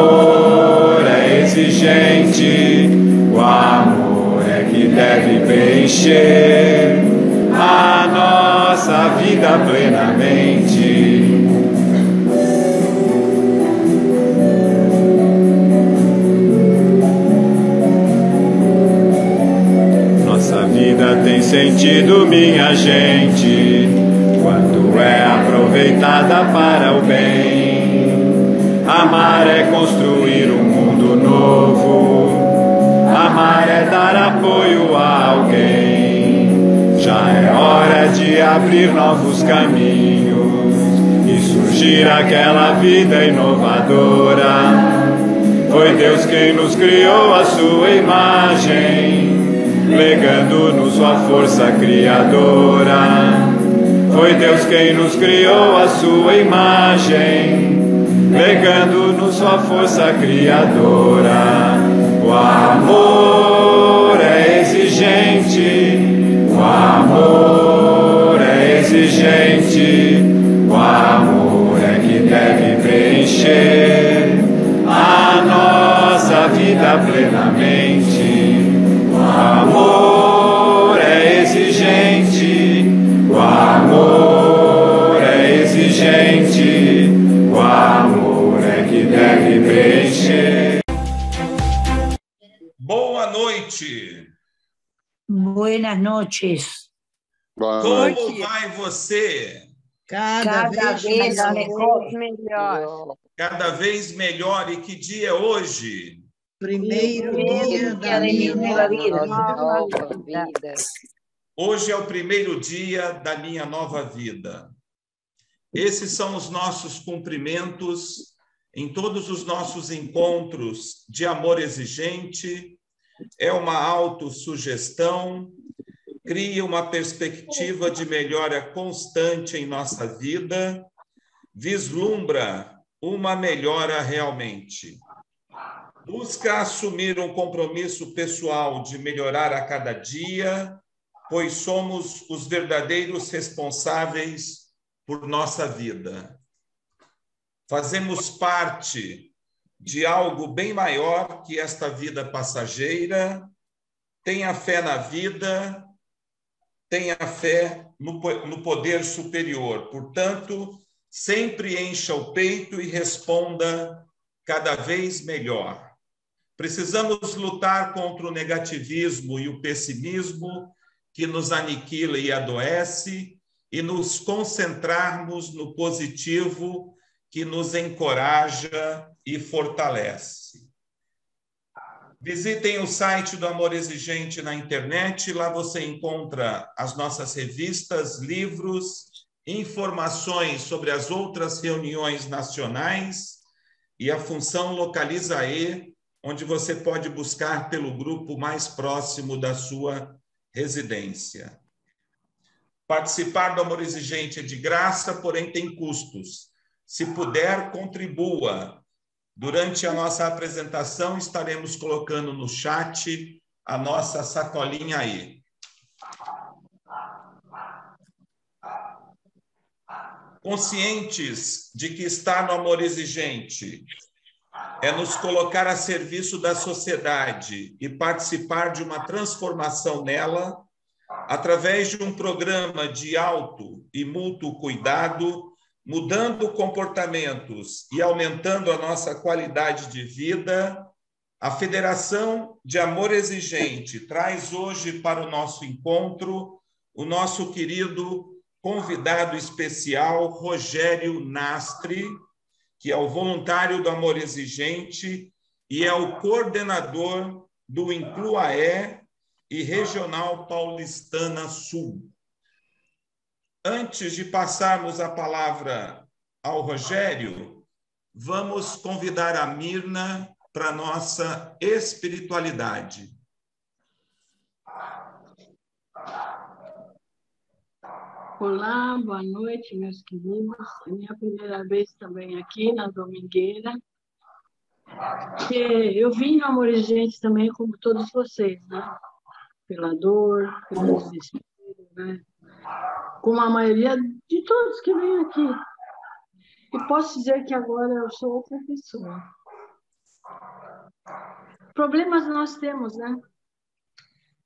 amor é exigente, o amor é que deve preencher a nossa vida plenamente. Nossa vida tem sentido, minha gente, quando é aproveitada para o bem. Amar é construir um mundo novo, amar é dar apoio a alguém. Já é hora de abrir novos caminhos e surgir aquela vida inovadora. Foi Deus quem nos criou à sua imagem, legando-nos sua força criadora. Foi Deus quem nos criou à sua imagem, legando-nos sua força criadora. O amor é exigente, o amor é exigente, o amor é que deve preencher a nossa vida plenamente. O amor é exigente, o amor é exigente, o amor é que deve preencher. Boa noite. Buenas noches. Como vai você? Cada vez melhor. Cada vez melhor. E que dia é hoje? Primeiro dia da minha nova vida. Hoje é o primeiro dia da minha nova vida. Esses são os nossos cumprimentos em todos os nossos encontros de amor exigente. É uma autossugestão, cria uma perspectiva de melhora constante em nossa vida, vislumbra uma melhora realmente. Busca assumir um compromisso pessoal de melhorar a cada dia, pois somos os verdadeiros responsáveis por nossa vida. Fazemos parte de algo bem maior que esta vida passageira. Tenha fé na vida, tenha fé no poder superior. Portanto, sempre encha o peito e responda cada vez melhor. Precisamos lutar contra o negativismo e o pessimismo que nos aniquila e adoece e nos concentrarmos no positivo que nos encoraja e fortalece. Visitem o site do Amor Exigente na internet, lá você encontra as nossas revistas, livros, informações sobre as outras reuniões nacionais e a função Localiza-E, onde você pode buscar pelo grupo mais próximo da sua residência. Participar do Amor Exigente é de graça, porém tem custos. Se puder, contribua. Durante a nossa apresentação, estaremos colocando no chat a nossa sacolinha aí. Conscientes de que estar no Amor Exigente é nos colocar a serviço da sociedade e participar de uma transformação nela, através de um programa de auto e mútuo cuidado, mudando comportamentos e aumentando a nossa qualidade de vida, a Federação de Amor Exigente traz hoje para o nosso encontro o nosso querido convidado especial, Rogério Nastri, que é o voluntário do Amor Exigente e é o coordenador do Inclua-E e Regional Paulistana Sul. Antes de passarmos a palavra ao Rogério, vamos convidar a Mirna para a nossa espiritualidade. Olá, boa noite, meus queridos. É minha primeira vez também aqui na Domingueira. Eu vim no Amor Exigente também, como todos vocês, né? Pela dor, pelo desespero, né? Como a maioria de todos que vêm aqui. E posso dizer que agora eu sou outra pessoa. Problemas nós temos, né?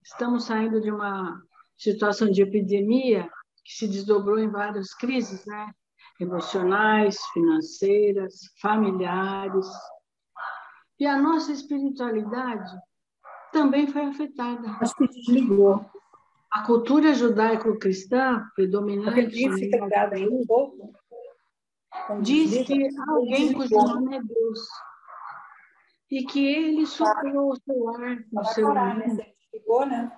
Estamos saindo de uma situação de epidemia que se desdobrou em várias crises, né? Emocionais, financeiras, familiares. E a nossa espiritualidade também foi afetada. Acho que desligou. A cultura judaico-cristã predominante Fica ligado aí um pouco. diz que alguém cujo nome é Deus e que ele soprou o seu ar no seu mundo,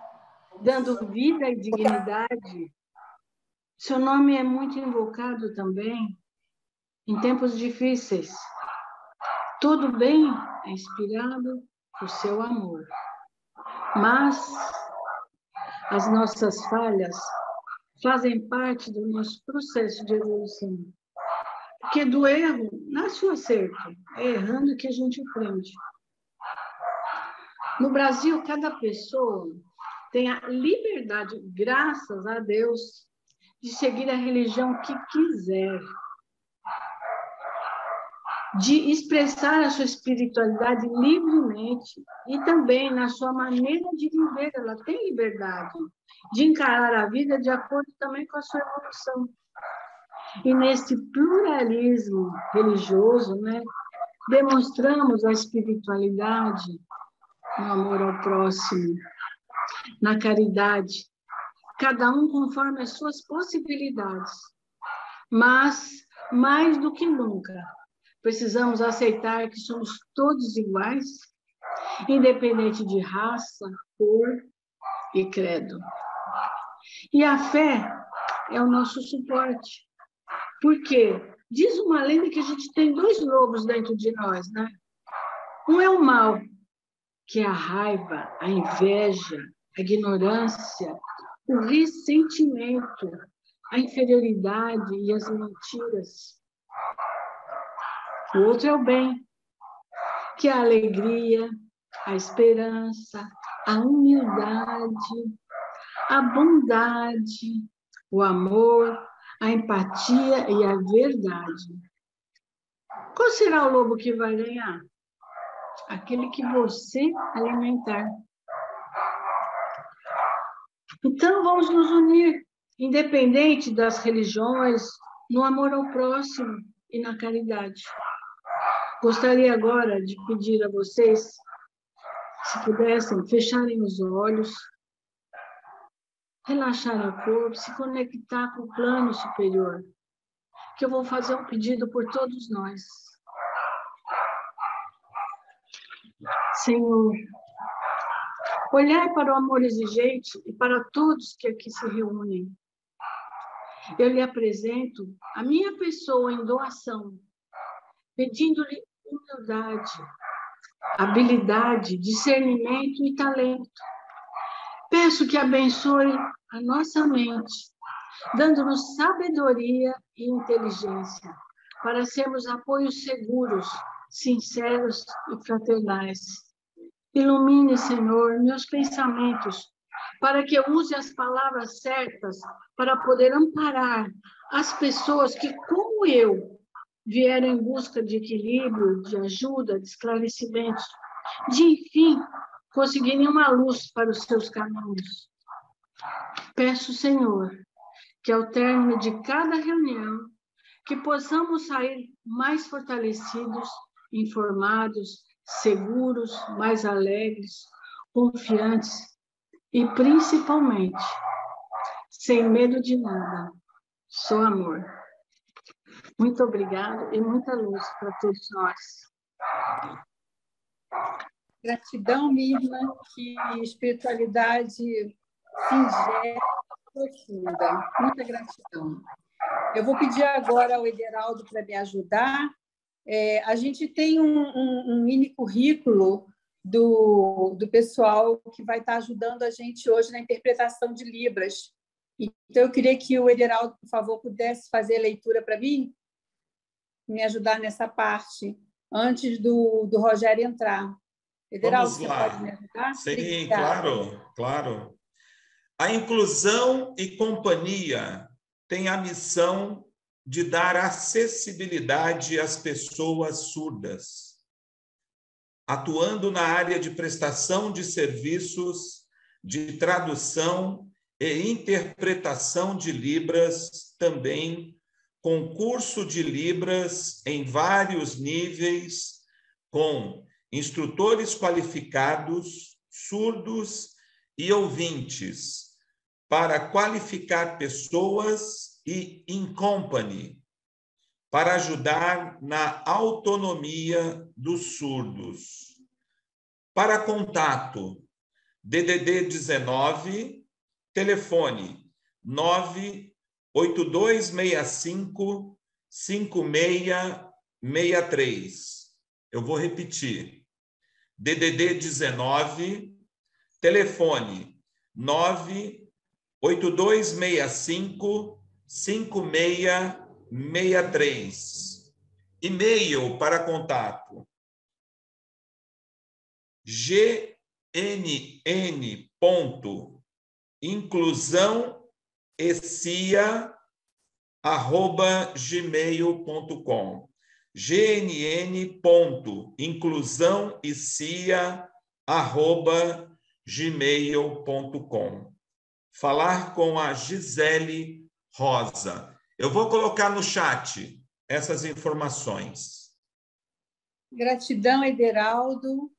dando vida e dignidade. Seu nome é muito invocado também em tempos difíceis. Todo bem é inspirado por seu amor. Mas as nossas falhas fazem parte do nosso processo de evolução. Porque do erro nasce o acerto. É errando que a gente aprende. No Brasil, cada pessoa tem a liberdade, graças a Deus, de seguir a religião que quiser, de expressar a sua espiritualidade livremente e também na sua maneira de viver. Ela tem liberdade de encarar a vida de acordo também com a sua evolução. E nesse pluralismo religioso, né, demonstramos a espiritualidade no amor ao próximo, na caridade, cada um conforme as suas possibilidades. Mas, mais do que nunca, precisamos aceitar que somos todos iguais, independente de raça, cor e credo. E a fé é o nosso suporte. Porque diz uma lenda que a gente tem dois lobos dentro de nós, né? Um é o mal, que é a raiva, a inveja, a ignorância, o ressentimento, a inferioridade e as mentiras. O outro é o bem, que é a alegria, a esperança, a humildade, a bondade, o amor, a empatia e a verdade. Qual será o lobo que vai ganhar? Aquele que você alimentar. Então, vamos nos unir, independente das religiões, no amor ao próximo e na caridade. Gostaria agora de pedir a vocês, se pudessem, fecharem os olhos, relaxar o corpo, se conectar com o plano superior, que eu vou fazer um pedido por todos nós. Senhor, olhai para o amor exigente e para todos que aqui se reúnem. Eu lhe apresento a minha pessoa em doação, pedindo-lhe humildade, habilidade, discernimento e talento. Peço que abençoe a nossa mente, dando-nos sabedoria e inteligência, para sermos apoios seguros, sinceros e fraternais. Ilumine, Senhor, meus pensamentos, para que eu use as palavras certas para poder amparar as pessoas que, como eu, vieram em busca de equilíbrio, de ajuda, de esclarecimentos, de, enfim, conseguirem uma luz para os seus caminhos. Peço, Senhor, que ao término de cada reunião, que possamos sair mais fortalecidos, informados, seguros, mais alegres, confiantes e, principalmente, sem medo de nada, só amor. Muito obrigada e muita luz para todos nós. Gratidão, minha irmã, que espiritualidade singela, profunda. Muita gratidão. Eu vou pedir agora ao Ederaldo para me ajudar. A gente tem um mini currículo do pessoal que vai estar ajudando a gente hoje na interpretação de Libras. Então, eu queria que o Ederaldo, por favor, pudesse fazer a leitura para mim, me ajudar nessa parte, antes do Rogério entrar. Ederaldo, Vamos lá. Você pode me ajudar? Sim, Obrigada. claro. A inclusão e companhia tem a missão de dar acessibilidade às pessoas surdas. atuando na área de prestação de serviços, de tradução e interpretação de Libras, também com curso de Libras em vários níveis, com instrutores qualificados, surdos e ouvintes, para qualificar pessoas e in company, para ajudar na autonomia dos surdos. Para contato, DDD 19, telefone 98265-5663. Eu vou repetir. DDD 19, telefone 98265-5663. E-mail para contato gnn.inclusãoecia@gmail.com. gnn.inclusãoecia@gmail.com. Falar com a Gisele Rosa. Eu vou colocar no chat essas informações. Gratidão, Ederaldo.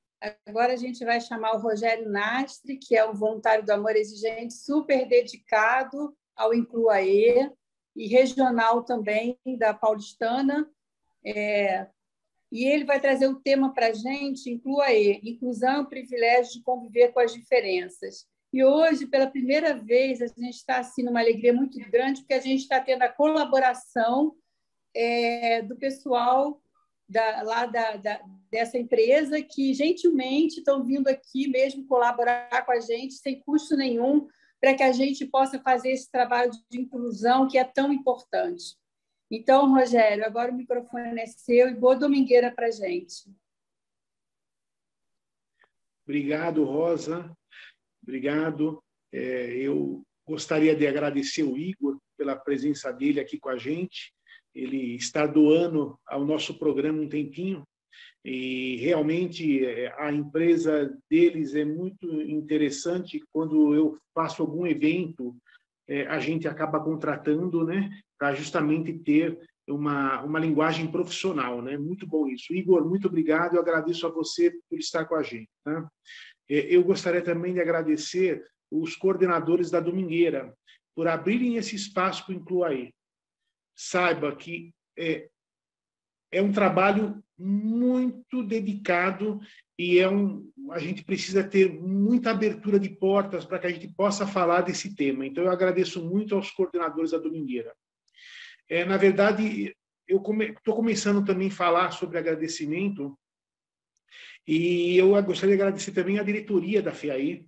Agora a gente vai chamar o Rogério Nastre, que é um voluntário do Amor Exigente, super dedicado ao Incluaê, e regional também da Paulistana. E ele vai trazer o tema para a gente, Incluaê, inclusão e privilégio de conviver com as diferenças. E hoje, pela primeira vez, a gente está assim, numa alegria muito grande, porque a gente está tendo a colaboração do pessoal dessa empresa, que gentilmente estão vindo aqui mesmo colaborar com a gente, sem custo nenhum, para que a gente possa fazer esse trabalho de inclusão que é tão importante. Então, Rogério, agora o microfone é seu e boa domingueira para a gente. Obrigado, Rosa. Obrigado. Eu gostaria de agradecer o Igor pela presença dele aqui com a gente. Ele está doando ao nosso programa um tempinho e realmente a empresa deles é muito interessante. Quando eu faço algum evento, a gente acaba contratando, né, para justamente ter uma linguagem profissional, né? Muito bom isso. Igor, muito obrigado. Eu agradeço a você por estar com a gente. Tá? Eu gostaria também de agradecer os coordenadores da Domingueira por abrirem esse espaço para o Incluaê. Saiba que é um trabalho muito dedicado e a gente precisa ter muita abertura de portas para que a gente possa falar desse tema. Então, eu agradeço muito aos coordenadores da Domingueira. Na verdade, eu estou começando também a falar sobre agradecimento e eu gostaria de agradecer também a diretoria da FEAE.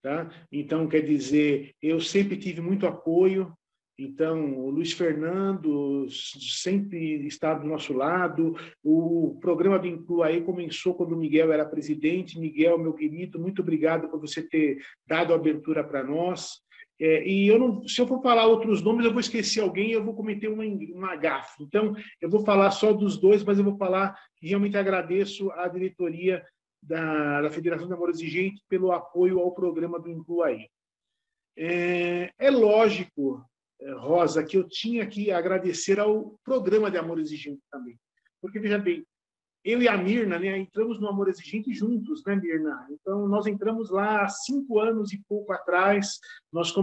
Tá? Então, quer dizer, eu sempre tive muito apoio. Então, o Luiz Fernando sempre está do nosso lado. O programa do Incluaê começou quando o Miguel era presidente. Miguel, meu querido, muito obrigado por você ter dado a abertura para nós. E se eu for falar outros nomes, eu vou esquecer alguém e eu vou cometer uma gafe. Então, eu vou falar só dos dois, mas eu vou falar que realmente agradeço à diretoria da Federação de Amor Exigente pelo apoio ao programa do Incluaê. É lógico, Rosa, que eu tinha que agradecer ao programa de Amor Exigente também. Porque, veja bem, eu e a Mirna, né, entramos no Amor Exigente juntos, né, Mirna? Então, nós entramos lá há 5 anos e pouco atrás, nós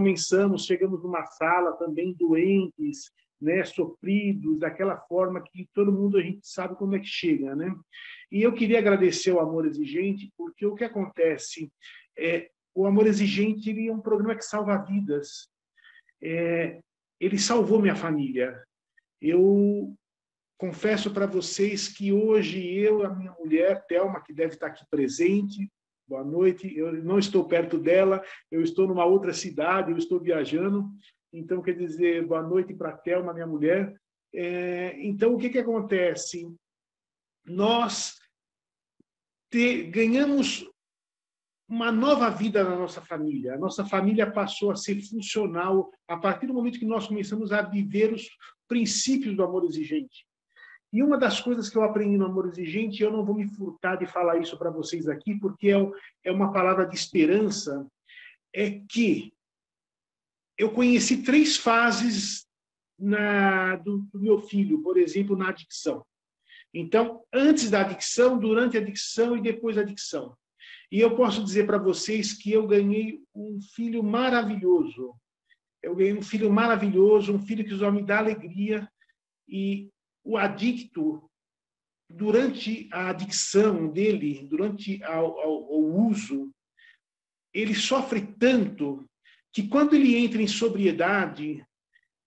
chegamos numa sala também doentes, né, sofridos, daquela forma que todo mundo, a gente sabe como é que chega, né? E eu queria agradecer ao Amor Exigente, porque o que acontece o Amor Exigente ele é um programa que salva vidas. Ele salvou minha família. Eu confesso para vocês que hoje eu e a minha mulher, Thelma, que deve estar aqui presente, boa noite, eu não estou perto dela, eu estou numa outra cidade, eu estou viajando, então, quer dizer, boa noite para a Thelma, minha mulher. Então, o que acontece? Nós ganhamos uma nova vida na nossa família. A nossa família passou a ser funcional a partir do momento que nós começamos a viver os princípios do Amor Exigente. E uma das coisas que eu aprendi no Amor Exigente, eu não vou me furtar de falar isso para vocês aqui, porque é uma palavra de esperança, é que eu conheci 3 fases do meu filho, por exemplo, na adicção. Então, antes da adicção, durante a adicção e depois da adicção. E eu posso dizer para vocês que eu ganhei um filho maravilhoso. Eu ganhei um filho maravilhoso, um filho que só me dá alegria. E o adicto, durante a adicção dele, durante o uso, ele sofre tanto que quando ele entra em sobriedade,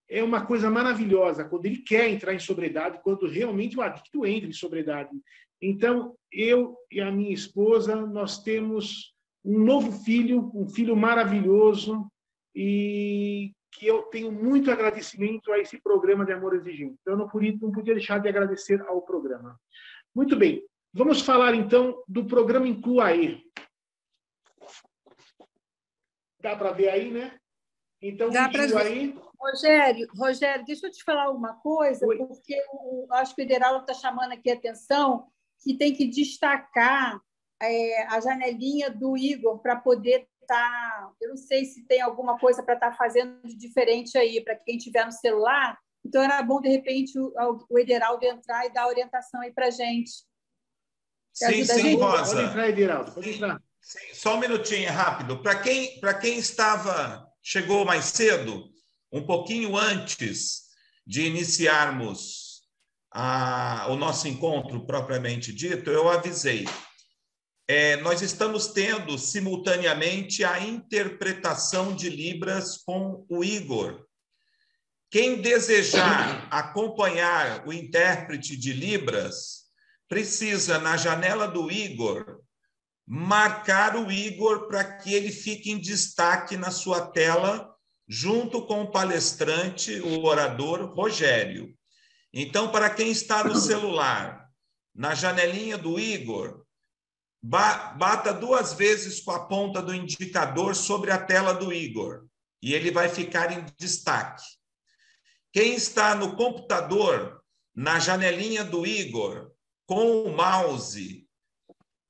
é uma coisa maravilhosa, quando ele quer entrar em sobriedade, quando realmente o adicto entra em sobriedade. Então, eu e a minha esposa, nós temos um novo filho, um filho maravilhoso, e que eu tenho muito agradecimento a esse programa de Amor Exigente. Então, eu não podia deixar de agradecer ao programa. Muito bem, vamos falar então do programa Incluaê. Dá para ver aí, né? Então, dá para ver. Aí. Rogério, deixa eu te falar uma coisa, Oi. porque acho que o Ederaldo está chamando aqui a atenção que tem que destacar a janelinha do Igor para poder estar... Eu não sei se tem alguma coisa para estar fazendo de diferente aí, para quem estiver no celular. Então, era bom, de repente, o Ederaldo entrar e dar orientação aí para a gente. Sim, Rosa. Pode entrar, Ederaldo, pode entrar. Sim, só um minutinho, quem chegou mais cedo, um pouquinho antes de iniciarmos o nosso encontro propriamente dito, eu avisei. Nós estamos tendo simultaneamente a interpretação de Libras com o Igor. Quem desejar acompanhar o intérprete de Libras precisa, na janela do Igor, marcar o Igor para que ele fique em destaque na sua tela, junto com o palestrante, o orador Rogério. Então, para quem está no celular, na janelinha do Igor, bata 2 vezes com a ponta do indicador sobre a tela do Igor, e ele vai ficar em destaque. Quem está no computador, na janelinha do Igor, com o mouse,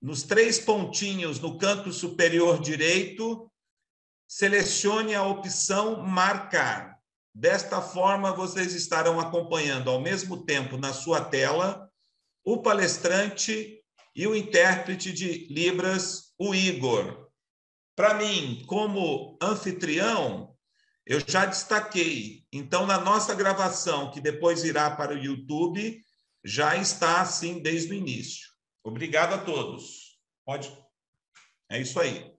nos 3 pontinhos no canto superior direito, selecione a opção Marcar. Desta forma, vocês estarão acompanhando ao mesmo tempo na sua tela o palestrante e o intérprete de Libras, o Igor. Para mim, como anfitrião, eu já destaquei. Então, na nossa gravação, que depois irá para o YouTube, já está assim desde o início. Obrigado a todos. Pode. É isso aí.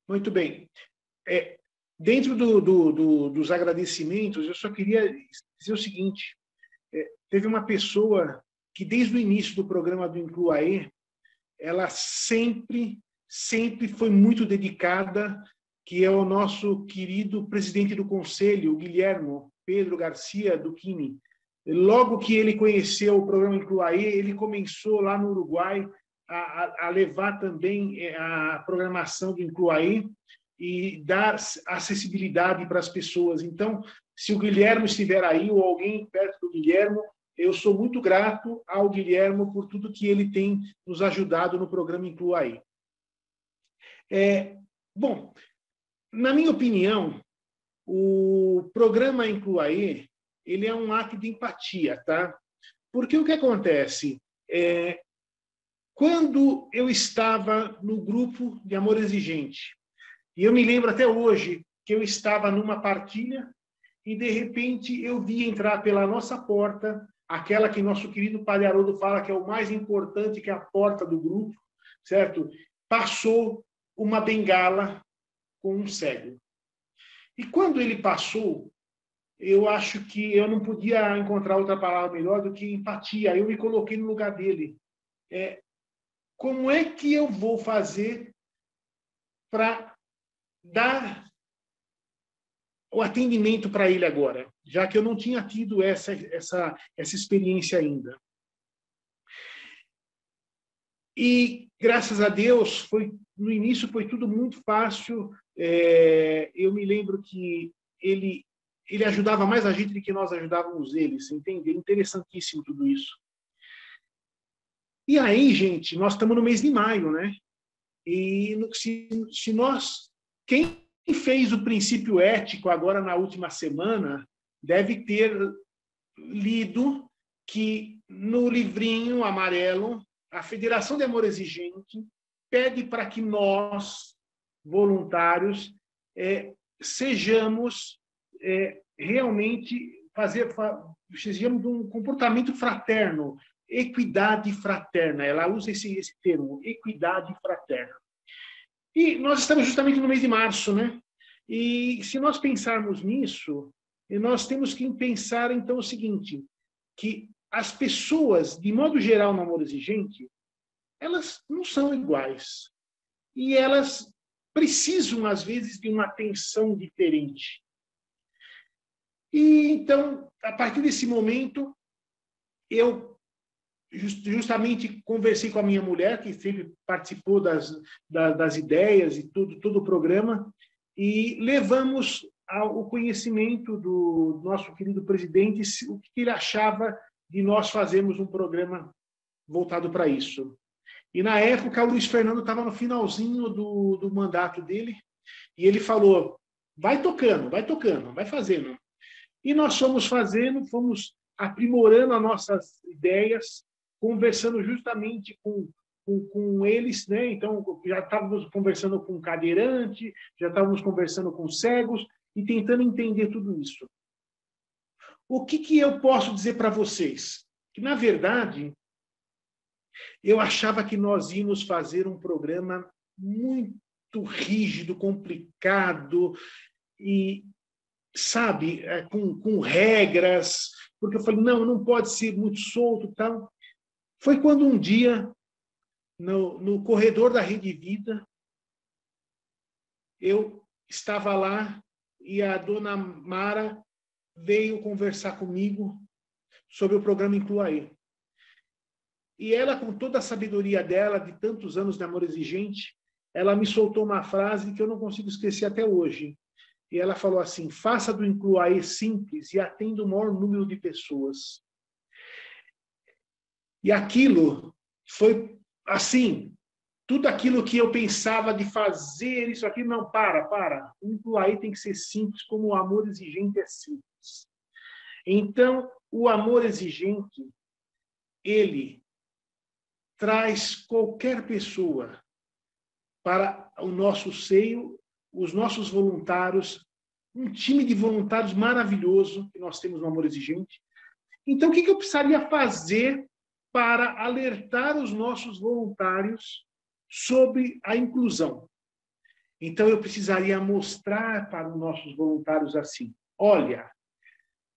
Muito bem. Dentro dos agradecimentos, eu só queria dizer o seguinte. Teve uma pessoa que, desde o início do programa do Incluaê, ela sempre foi muito dedicada, que é o nosso querido presidente do Conselho, o Guilhermo Pedro Garcia Duquini. Logo que ele conheceu o programa Incluaê, ele começou lá no Uruguai a levar também a programação do Incluaê e dar acessibilidade para as pessoas. Então, se o Guilhermo estiver aí, ou alguém perto do Guilhermo, eu sou muito grato ao Guilhermo por tudo que ele tem nos ajudado no programa Incluaê. Bom, na minha opinião, o programa Incluaê, ele é um ato de empatia, tá? Porque o que acontece? Quando eu estava no grupo de Amor Exigente, e eu me lembro até hoje que eu estava numa partilha e, de repente, eu vi entrar pela nossa porta, aquela que nosso querido Padre Haroldo fala que é o mais importante, que é a porta do grupo, certo? Passou uma bengala com um cego. E quando ele passou, eu acho que eu não podia encontrar outra palavra melhor do que empatia. Eu me coloquei no lugar dele. Como é que eu vou fazer para dar o atendimento para ele agora, já que eu não tinha tido essa experiência ainda? E, graças a Deus, no início foi tudo muito fácil. Eu me lembro que ele ele ajudava mais a gente do que nós ajudávamos eles, entende? É interessantíssimo tudo isso. E aí, gente, nós estamos no mês de maio, né? E se nós... Quem fez o princípio ético agora na última semana deve ter lido que no livrinho amarelo a Federação de Amor Exigente pede para que nós, voluntários, sejamos realmente sejamos de um comportamento fraterno, equidade fraterna. Ela usa esse termo, equidade fraterna. E nós estamos justamente no mês de março, né? E se nós pensarmos nisso, nós temos que pensar, então, o seguinte, que as pessoas, de modo geral, no amor exigente, elas não são iguais. E elas precisam, às vezes, de uma atenção diferente. E, então, a partir desse momento, eu justamente conversei com a minha mulher, que sempre participou das ideias e todo o programa, e levamos ao conhecimento do nosso querido presidente o que ele achava de nós fazermos um programa voltado para isso. E, na época, o Luiz Fernando estava no finalzinho do mandato dele, e ele falou, vai tocando, vai fazendo. E nós fomos fazendo, fomos aprimorando as nossas ideias, conversando justamente com eles, né? Então, já estávamos conversando com cadeirante, já estávamos conversando com cegos e tentando entender tudo isso. O que eu posso dizer para vocês? Que, na verdade, eu achava que nós íamos fazer um programa muito rígido, complicado e, sabe, com regras, porque eu falei, não pode ser muito solto e tal. Foi quando um dia, no corredor da Rede Vida, eu estava lá e a dona Mara veio conversar comigo sobre o programa Incluaí. E ela, com toda a sabedoria dela, de tantos anos de amor exigente, ela me soltou uma frase que eu não consigo esquecer até hoje. E ela falou assim, faça do Incluaí simples e atenda o maior número de pessoas. E aquilo foi, assim, tudo aquilo que eu pensava de fazer, isso aqui, não, para. O Incluaí tem que ser simples, como o amor exigente é simples. Então, o amor exigente, ele traz qualquer pessoa para o nosso seio, os nossos voluntários, um time de voluntários maravilhoso que nós temos no Amor Exigente. Então, o que eu precisaria fazer para alertar os nossos voluntários sobre a inclusão? Então, eu precisaria mostrar para os nossos voluntários assim, olha,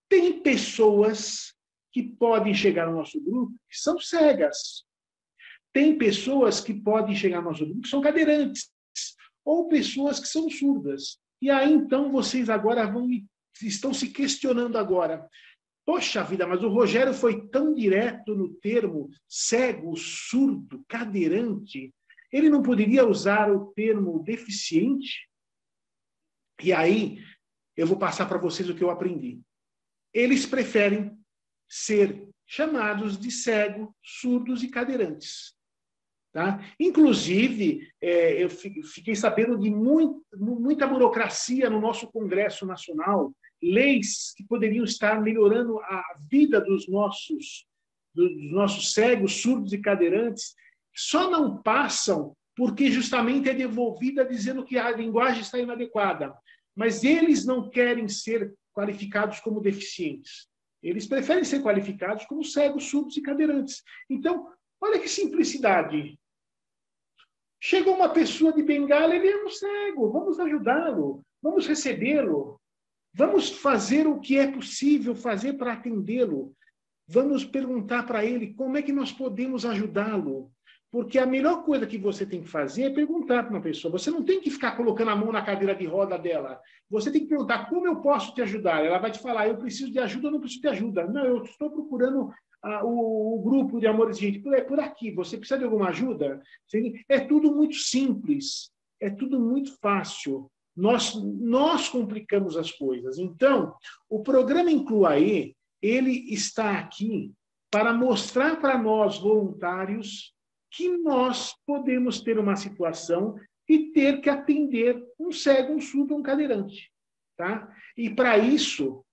tem pessoas que podem chegar no nosso grupo que são cegas. Tem pessoas que podem chegar no nosso grupo que são cadeirantes, ou pessoas que são surdas. E aí, então, vocês agora estão se questionando agora. Poxa vida, mas o Rogério foi tão direto no termo cego, surdo, cadeirante. Ele não poderia usar o termo deficiente? E aí, eu vou passar para vocês o que eu aprendi. Eles preferem ser chamados de cego, surdos e cadeirantes. Tá? Inclusive, eu fiquei sabendo de muita burocracia no nosso Congresso Nacional, leis que poderiam estar melhorando a vida dos nossos cegos, surdos e cadeirantes, só não passam porque justamente é devolvida dizendo que a linguagem está inadequada. Mas eles não querem ser qualificados como deficientes. Eles preferem ser qualificados como cegos, surdos e cadeirantes. Então, olha que simplicidade. Chegou uma pessoa de bengala, ele é um cego, vamos ajudá-lo, vamos recebê-lo, vamos fazer o que é possível fazer para atendê-lo, vamos perguntar para ele como é que nós podemos ajudá-lo, porque a melhor coisa que você tem que fazer é perguntar para uma pessoa, você não tem que ficar colocando a mão na cadeira de roda dela, você tem que perguntar como eu posso te ajudar, ela vai te falar, eu preciso de ajuda ou não preciso de ajuda, não, eu estou procurando o grupo de Amor Exigente, por aqui, você precisa de alguma ajuda? É tudo muito simples, é tudo muito fácil. nós complicamos as coisas. Então, o programa Incluaê, ele está aqui para mostrar para nós, voluntários, que nós podemos ter uma situação e ter que atender um cego, um surdo, um cadeirante. Tá? E para isso,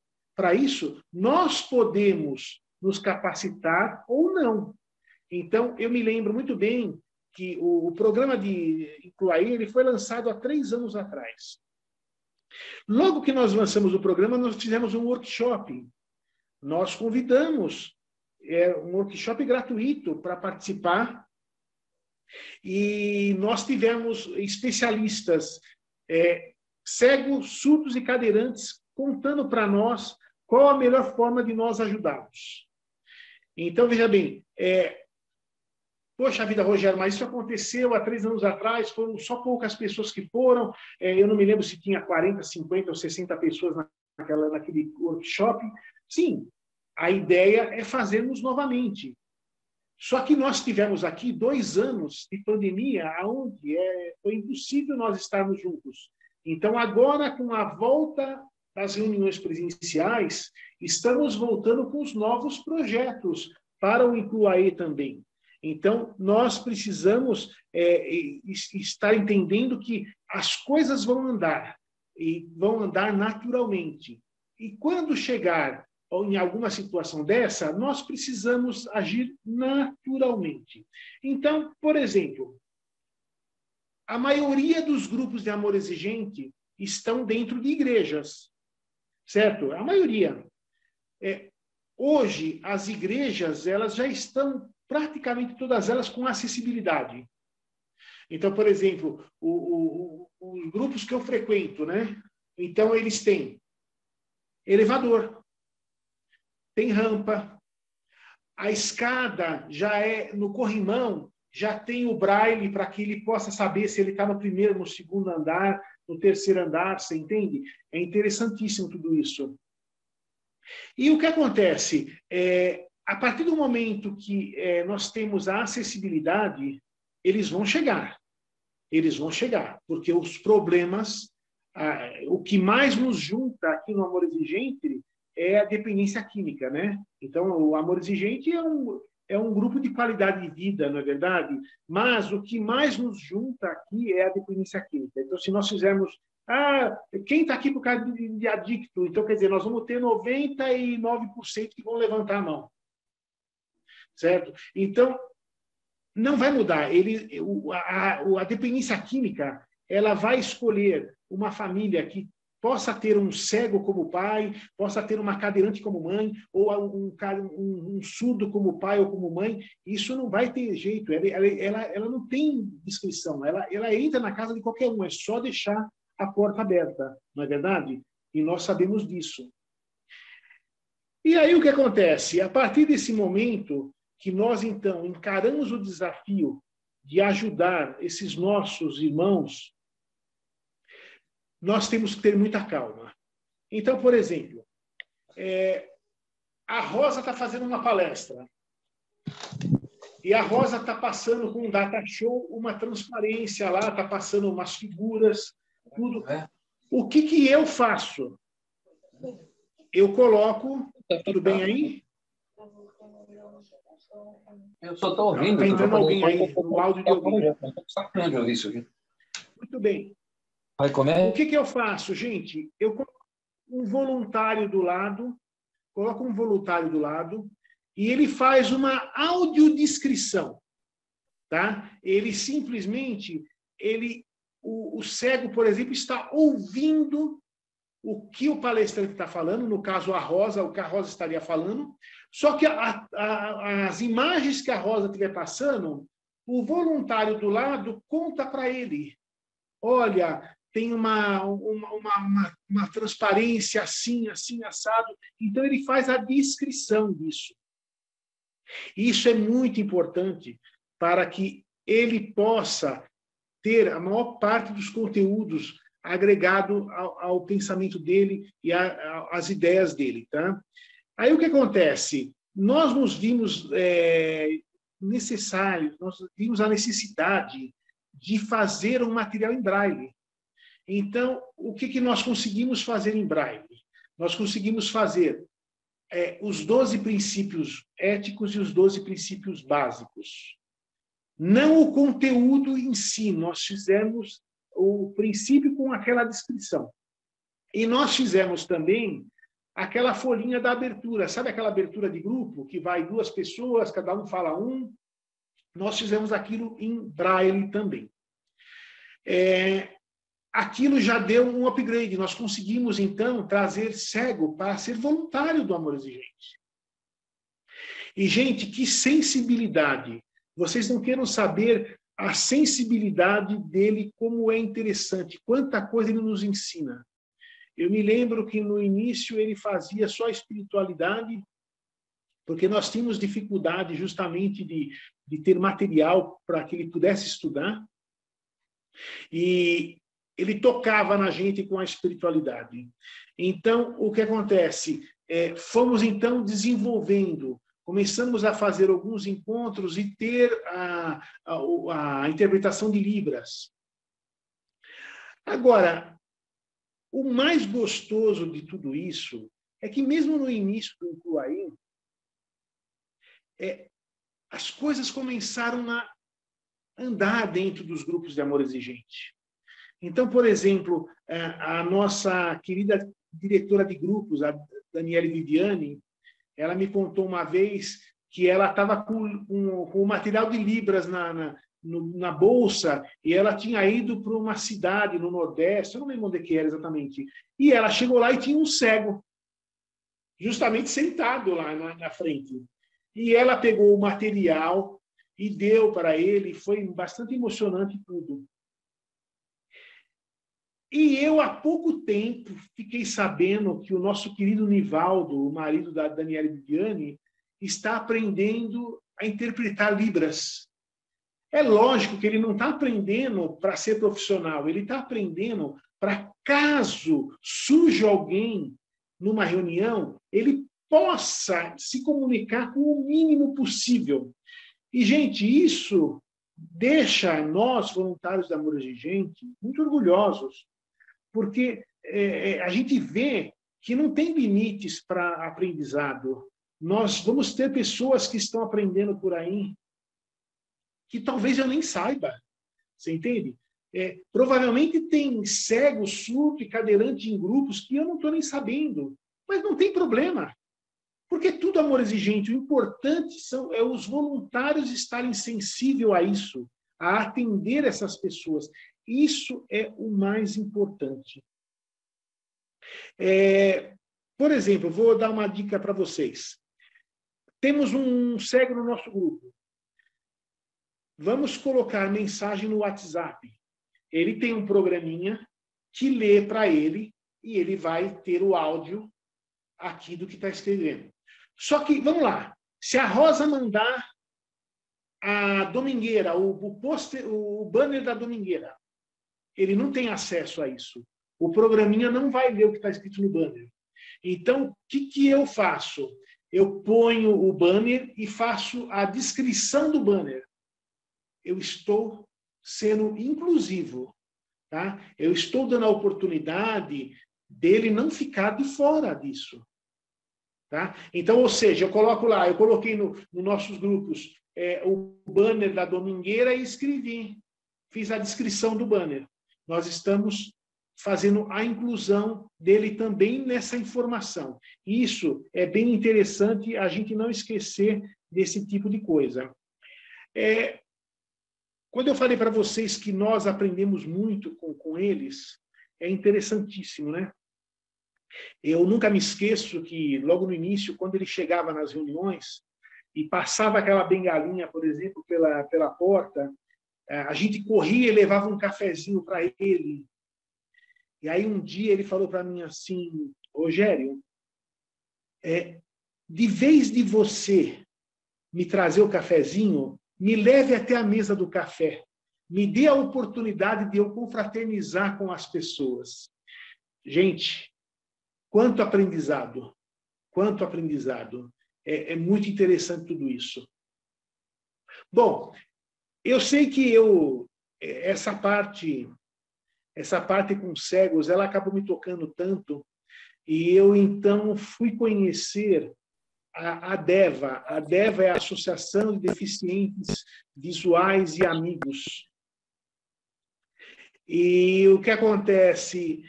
nós podemos nos capacitar ou não. Então, eu me lembro muito bem que o programa de Incluaê, ele foi lançado há 3 anos atrás. Logo que nós lançamos o programa, nós fizemos um workshop. Nós convidamos um workshop gratuito para participar e nós tivemos especialistas cegos, surdos e cadeirantes contando para nós qual a melhor forma de nós ajudarmos. Então, veja bem, poxa vida, Rogério, mas isso aconteceu há 3 anos atrás, foram só poucas pessoas que foram, eu não me lembro se tinha 40, 50 ou 60 pessoas naquele workshop. Sim, a ideia é fazermos novamente. Só que nós tivemos aqui 2 anos de pandemia, onde foi impossível nós estarmos juntos. Então, agora, com a volta das reuniões presenciais, estamos voltando com os novos projetos para o Incluaê também. Então, nós precisamos estar entendendo que as coisas vão andar, e vão andar naturalmente. E quando chegar em alguma situação dessa, nós precisamos agir naturalmente. Então, por exemplo, a maioria dos grupos de amor exigente estão dentro de igrejas, certo? A maioria. Hoje, as igrejas, elas já estão praticamente todas elas com acessibilidade. Então, por exemplo, os grupos que eu frequento, né? Então, eles têm elevador, tem rampa, a escada já no corrimão, já tem o braille para que ele possa saber se ele está no primeiro, no segundo andar, no terceiro andar, você entende? É interessantíssimo tudo isso. E o que acontece? A partir do momento que nós temos a acessibilidade, eles vão chegar. Eles vão chegar, porque os problemas, o que mais nos junta aqui no Amor Exigente é a dependência química, né? Então, o Amor Exigente é um grupo de qualidade de vida, não é verdade? Mas o que mais nos junta aqui é a dependência química. Então, se nós fizermos... quem está aqui por causa de adicto? Então, quer dizer, nós vamos ter 99% que vão levantar a mão. Certo? Então, não vai mudar. A dependência química, ela vai escolher uma família que possa ter um cego como pai, possa ter uma cadeirante como mãe, ou um surdo como pai ou como mãe. Isso não vai ter jeito. Ela não tem descrição. Ela entra na casa de qualquer um. É só deixar a porta aberta. Não é verdade? E nós sabemos disso. E aí o que acontece? A partir desse momento que nós, então, encaramos o desafio de ajudar esses nossos irmãos, nós temos que ter muita calma. Então, por exemplo, a Rosa está fazendo uma palestra. E a Rosa está passando com um data show, uma transparência lá, está passando umas figuras, tudo. O que eu faço? Eu coloco... Tudo bem aí? Eu só estou ouvindo. Está entrando alguém aí no áudio de alguém. Estou de ouvir isso aqui. Muito bem. Vai comer? O que eu faço, gente? Eu coloco um voluntário do lado, e ele faz uma audiodescrição. Tá? Ele simplesmente, o cego, por exemplo, está ouvindo o que o palestrante está falando, no caso a Rosa, o que a Rosa estaria falando, só que as imagens que a Rosa estiver passando, o voluntário do lado conta para ele. Olha, tem uma transparência assim, assado. Então, ele faz a descrição disso. Isso é muito importante para que ele possa ter a maior parte dos conteúdos agregado ao pensamento dele e às ideias dele. Tá? Aí, o que acontece? Nós nos vimos necessários, nós vimos a necessidade de fazer um material em braille. Então, o que nós conseguimos fazer em Braille? Nós conseguimos fazer os 12 princípios éticos e os 12 princípios básicos. Não o conteúdo em si, nós fizemos o princípio com aquela descrição. E nós fizemos também aquela folhinha da abertura. Sabe aquela abertura de grupo, que vai 2 pessoas, cada um fala um? Nós fizemos aquilo em Braille também. Aquilo já deu um upgrade. Nós conseguimos, então, trazer cego para ser voluntário do Amor Exigente. E, gente, que sensibilidade! Vocês não queiram saber a sensibilidade dele, como é interessante, quanta coisa ele nos ensina. Eu me lembro que, no início, ele fazia só espiritualidade, porque nós tínhamos dificuldade justamente de ter material para que ele pudesse estudar. E ele tocava na gente com a espiritualidade. Então, o que acontece? Fomos, então, desenvolvendo, começamos a fazer alguns encontros e ter a interpretação de Libras. Agora, o mais gostoso de tudo isso é que, mesmo no início do Incluaí, as coisas começaram a andar dentro dos grupos de Amor Exigente. Então, por exemplo, a nossa querida diretora de grupos, a Daniele Viviani, ela me contou uma vez que ela estava com o material de Libras na bolsa e ela tinha ido para uma cidade no Nordeste, eu não lembro onde que era exatamente, e ela chegou lá e tinha um cego, justamente sentado lá na frente. E ela pegou o material e deu para ele, foi bastante emocionante tudo. E eu, há pouco tempo, fiquei sabendo que o nosso querido Nivaldo, o marido da Daniele Viviani, está aprendendo a interpretar Libras. É lógico que ele não está aprendendo para ser profissional, ele está aprendendo para, caso surja alguém numa reunião, ele possa se comunicar com o mínimo possível. E, gente, isso deixa nós, voluntários da Amor Exigente, muito orgulhosos, porque a gente vê que não tem limites para aprendizado. Nós vamos ter pessoas que estão aprendendo por aí que talvez eu nem saiba. Você entende? Provavelmente tem cego, surdo e cadeirante em grupos que eu não estou nem sabendo. Mas não tem problema. Porque tudo Amor Exigente. O importante é os voluntários estarem sensíveis a isso, a atender essas pessoas. Isso é o mais importante. Por exemplo, vou dar uma dica para vocês. Temos um cego no nosso grupo. Vamos colocar mensagem no WhatsApp. Ele tem um programinha que lê para ele e ele vai ter o áudio aqui do que está escrevendo. Só que, vamos lá, se a Rosa mandar a domingueira, o banner da domingueira, ele não tem acesso a isso. O programinha não vai ler o que está escrito no banner. Então, o que eu faço? Eu ponho o banner e faço a descrição do banner. Eu estou sendo inclusivo. Tá? Eu estou dando a oportunidade dele não ficar de fora disso. Tá? Então, ou seja, eu coloquei nos nossos grupos o banner da domingueira e escrevi. Fiz a descrição do banner. Nós estamos fazendo a inclusão dele também nessa informação. Isso é bem interessante a gente não esquecer desse tipo de coisa. Quando eu falei para vocês que nós aprendemos muito com eles, é interessantíssimo, né? Eu nunca me esqueço que, logo no início, quando ele chegava nas reuniões e passava aquela bengalinha, por exemplo, pela porta, a gente corria e levava um cafezinho para ele. E aí, um dia, ele falou para mim assim: Rogério, de vez de você me trazer o cafezinho, me leve até a mesa do café. Me dê a oportunidade de eu confraternizar com as pessoas. Gente, quanto aprendizado. Quanto aprendizado. É muito interessante tudo isso. Bom, eu sei que essa parte essa parte com cegos, ela acabou me tocando tanto, e eu, então, fui conhecer a DEVA. A DEVA é a Associação de Deficientes Visuais e Amigos. E o que acontece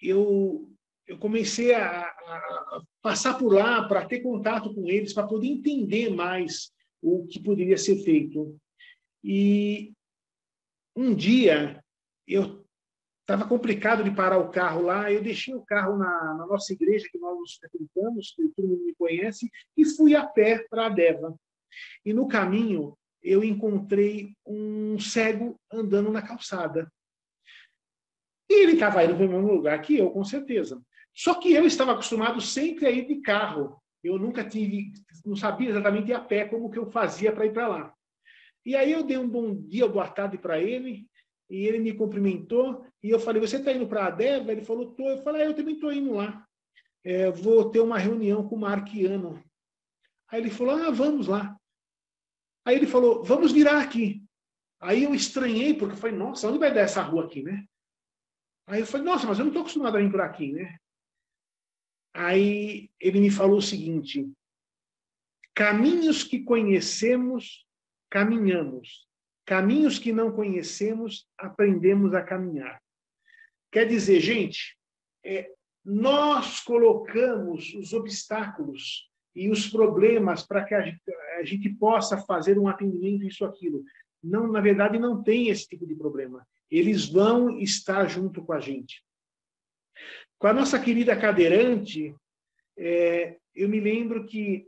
eu comecei a passar por lá para ter contato com eles, para poder entender mais o que poderia ser feito. E um dia eu estava complicado de parar o carro lá, eu deixei o carro na nossa igreja, que nós nos frequentamos, que todo mundo me conhece, e fui a pé para a DEVA. E no caminho eu encontrei um cego andando na calçada. E ele estava indo para o mesmo lugar que eu, com certeza. Só que eu estava acostumado sempre a ir de carro. Eu nunca não sabia exatamente ir a pé como que eu fazia para ir para lá. E aí eu dei um bom dia, boa tarde para ele, e ele me cumprimentou, e eu falei, você está indo para a DEVA? Ele falou, estou. Eu falei, eu também estou indo lá. Vou ter uma reunião com o Marquiano. Aí ele falou, vamos lá. Aí ele falou, vamos virar aqui. Aí eu estranhei, porque eu falei, nossa, onde vai dar essa rua aqui, né? Aí eu falei, nossa, mas eu não estou acostumado a vir por aqui, né? Aí ele me falou o seguinte, caminhos que conhecemos, caminhamos. Caminhos que não conhecemos, aprendemos a caminhar. Quer dizer, gente, nós colocamos os obstáculos e os problemas para que a gente possa fazer um atendimento, isso, aquilo. Não, na verdade, não tem esse tipo de problema. Eles vão estar junto com a gente. Com a nossa querida cadeirante, eu me lembro que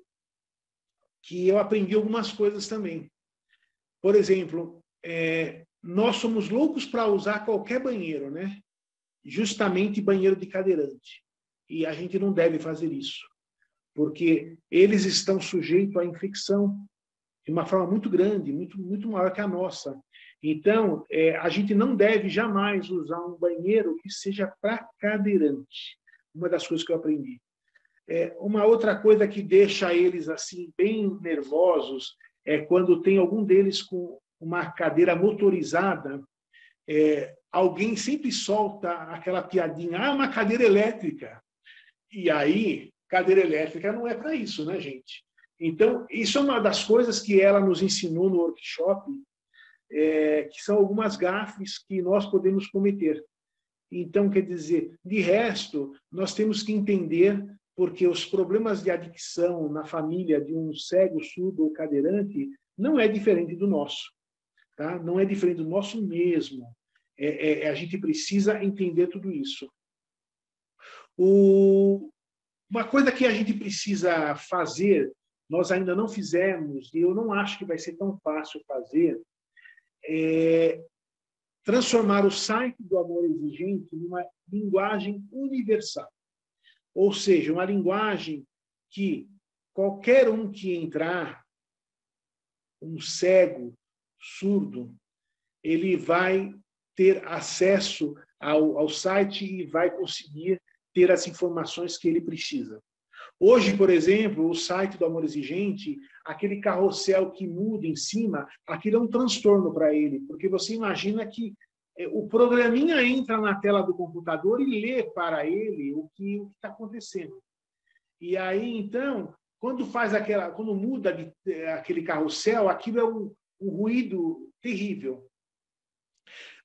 eu aprendi algumas coisas também. Por exemplo, nós somos loucos para usar qualquer banheiro, né? Justamente banheiro de cadeirante. E a gente não deve fazer isso, porque eles estão sujeitos à infecção de uma forma muito grande, muito maior que a nossa. Então, a gente não deve jamais usar um banheiro que seja para cadeirante. Uma das coisas que eu aprendi. Uma outra coisa que deixa eles assim bem nervosos é quando tem algum deles com uma cadeira motorizada, alguém sempre solta aquela piadinha, uma cadeira elétrica. E aí, cadeira elétrica não é para isso, né, gente? Então, isso é uma das coisas que ela nos ensinou no workshop, que são algumas gafes que nós podemos cometer. Então, quer dizer, de resto, nós temos que entender, porque os problemas de adicção na família de um cego, surdo ou cadeirante não é diferente do nosso. Tá? Não é diferente do nosso mesmo. A gente precisa entender tudo isso. Uma coisa que a gente precisa fazer, nós ainda não fizemos, e eu não acho que vai ser tão fácil fazer, transformar o site do Amor Exigente numa linguagem universal. Ou seja, uma linguagem que qualquer um que entrar, um cego, surdo, ele vai ter acesso ao site e vai conseguir ter as informações que ele precisa. Hoje, por exemplo, o site do Amor Exigente, aquele carrossel que muda em cima, aquilo é um transtorno para ele, porque você imagina que o programinha entra na tela do computador e lê para ele o que está acontecendo. E aí, então, quando muda aquele carrossel, aquilo é um ruído terrível.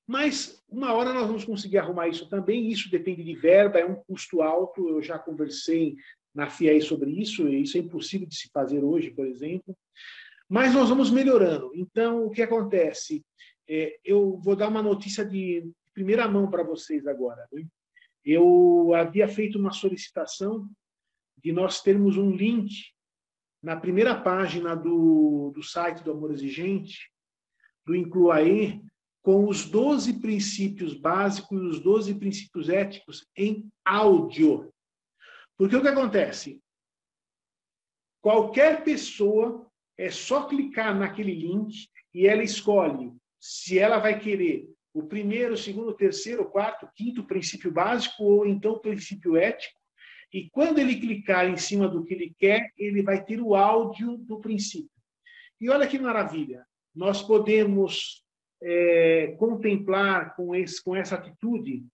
Mas uma hora nós vamos conseguir arrumar isso também, isso depende de verba, é um custo alto, eu já conversei na FIAE sobre isso, e isso é impossível de se fazer hoje, por exemplo. Mas nós vamos melhorando. Então, o que acontece? Eu vou dar uma notícia de primeira mão para vocês agora. Né? Eu havia feito uma solicitação de nós termos um link na primeira página do site do Amor Exigente, do Incluaê, com os 12 princípios básicos e os 12 princípios éticos em áudio. Porque o que acontece? Qualquer pessoa é só clicar naquele link e ela escolhe se ela vai querer o primeiro, o segundo, o terceiro, o quarto, o quinto princípio básico ou então o princípio ético. E quando ele clicar em cima do que ele quer, ele vai ter o áudio do princípio. E olha que maravilha! Nós podemos contemplar com essa atitude,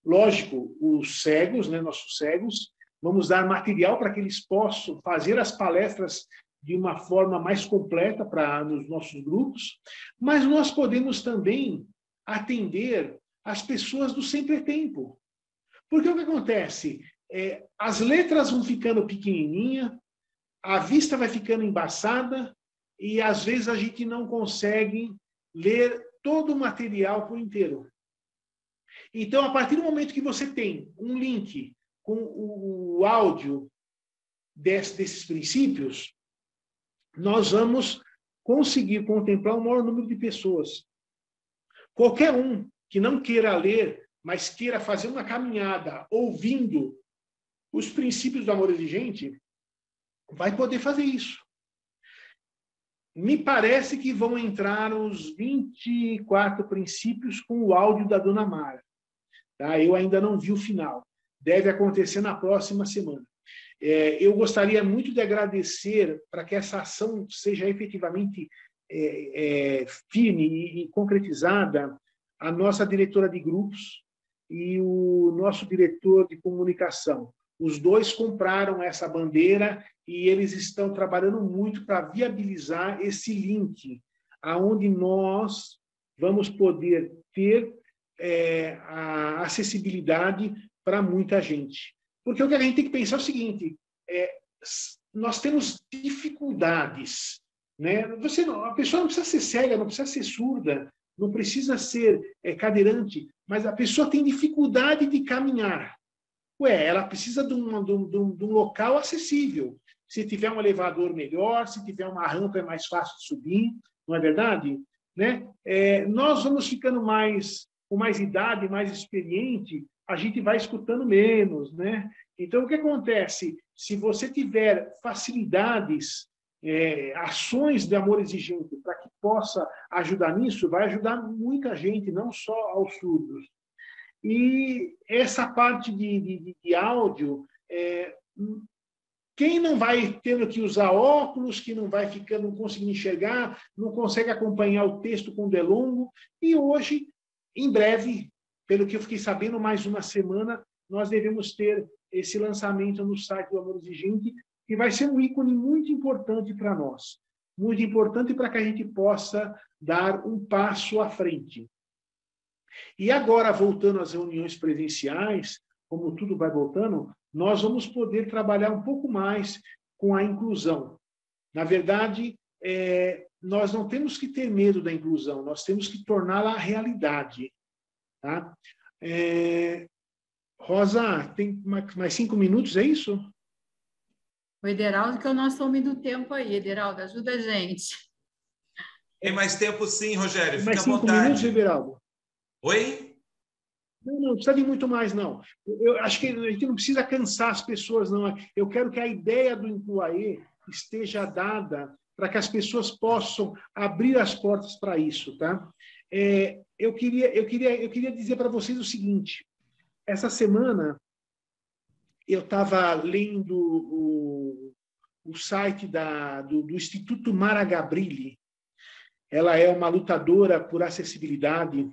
lógico, os cegos, né, nossos cegos, vamos dar material para que eles possam fazer as palestras de uma forma mais completa nos nossos grupos, mas nós podemos também atender as pessoas do sempre tempo. Porque o que acontece? As letras vão ficando pequenininhas, a vista vai ficando embaçada e, às vezes, a gente não consegue ler todo o material por inteiro. Então, a partir do momento que você tem um link com o áudio desses princípios, nós vamos conseguir contemplar um maior número de pessoas. Qualquer um que não queira ler, mas queira fazer uma caminhada ouvindo os princípios do amor exigente, vai poder fazer isso. Me parece que vão entrar os 24 princípios com o áudio da Dona Mara. Tá? Eu ainda não vi o final. Deve acontecer na próxima semana. Eu gostaria muito de agradecer para que essa ação seja efetivamente firme e concretizada, a nossa diretora de grupos e o nosso diretor de comunicação. Os dois compraram essa bandeira e eles estão trabalhando muito para viabilizar esse link, aonde nós vamos poder ter a acessibilidade para muita gente. Porque o que a gente tem que pensar é o seguinte, nós temos dificuldades, né? A pessoa não precisa ser cega, não precisa ser surda, não precisa ser cadeirante, mas a pessoa tem dificuldade de caminhar. Ela precisa de um local acessível. Se tiver um elevador melhor, se tiver uma rampa é mais fácil de subir, não é verdade? Né? Nós vamos ficando com mais idade, mais experiente, a gente vai escutando menos, né? Então, o que acontece? Se você tiver facilidades, ações de amor exigente para que possa ajudar nisso, vai ajudar muita gente, não só aos surdos. E essa parte de áudio, quem não vai tendo que usar óculos, que não vai ficando, não conseguindo enxergar, não consegue acompanhar o texto com delongo, e hoje, em breve, pelo que eu fiquei sabendo, mais uma semana, nós devemos ter esse lançamento no site do Amor Exigente, que vai ser um ícone muito importante para nós, muito importante para que a gente possa dar um passo à frente. E agora, voltando às reuniões presenciais, como tudo vai voltando, nós vamos poder trabalhar um pouco mais com a inclusão. Na verdade, nós não temos que ter medo da inclusão, nós temos que torná-la realidade. Tá? Rosa, tem mais 5 minutos, é isso? O Ederaldo, que é o nosso homem do tempo aí. Ederaldo, ajuda a gente. Tem mais tempo sim, Rogério, fica à vontade. Mais 5 minutos, Ederaldo? Oi? Não precisa de muito mais, não. Eu acho que a gente não precisa cansar as pessoas, não. Eu quero que a ideia do Incluaê esteja dada para que as pessoas possam abrir as portas para isso, tá? Eu queria dizer para vocês o seguinte. Essa semana, eu estava lendo o site do Instituto Mara Gabrilli. Ela é uma lutadora por acessibilidade,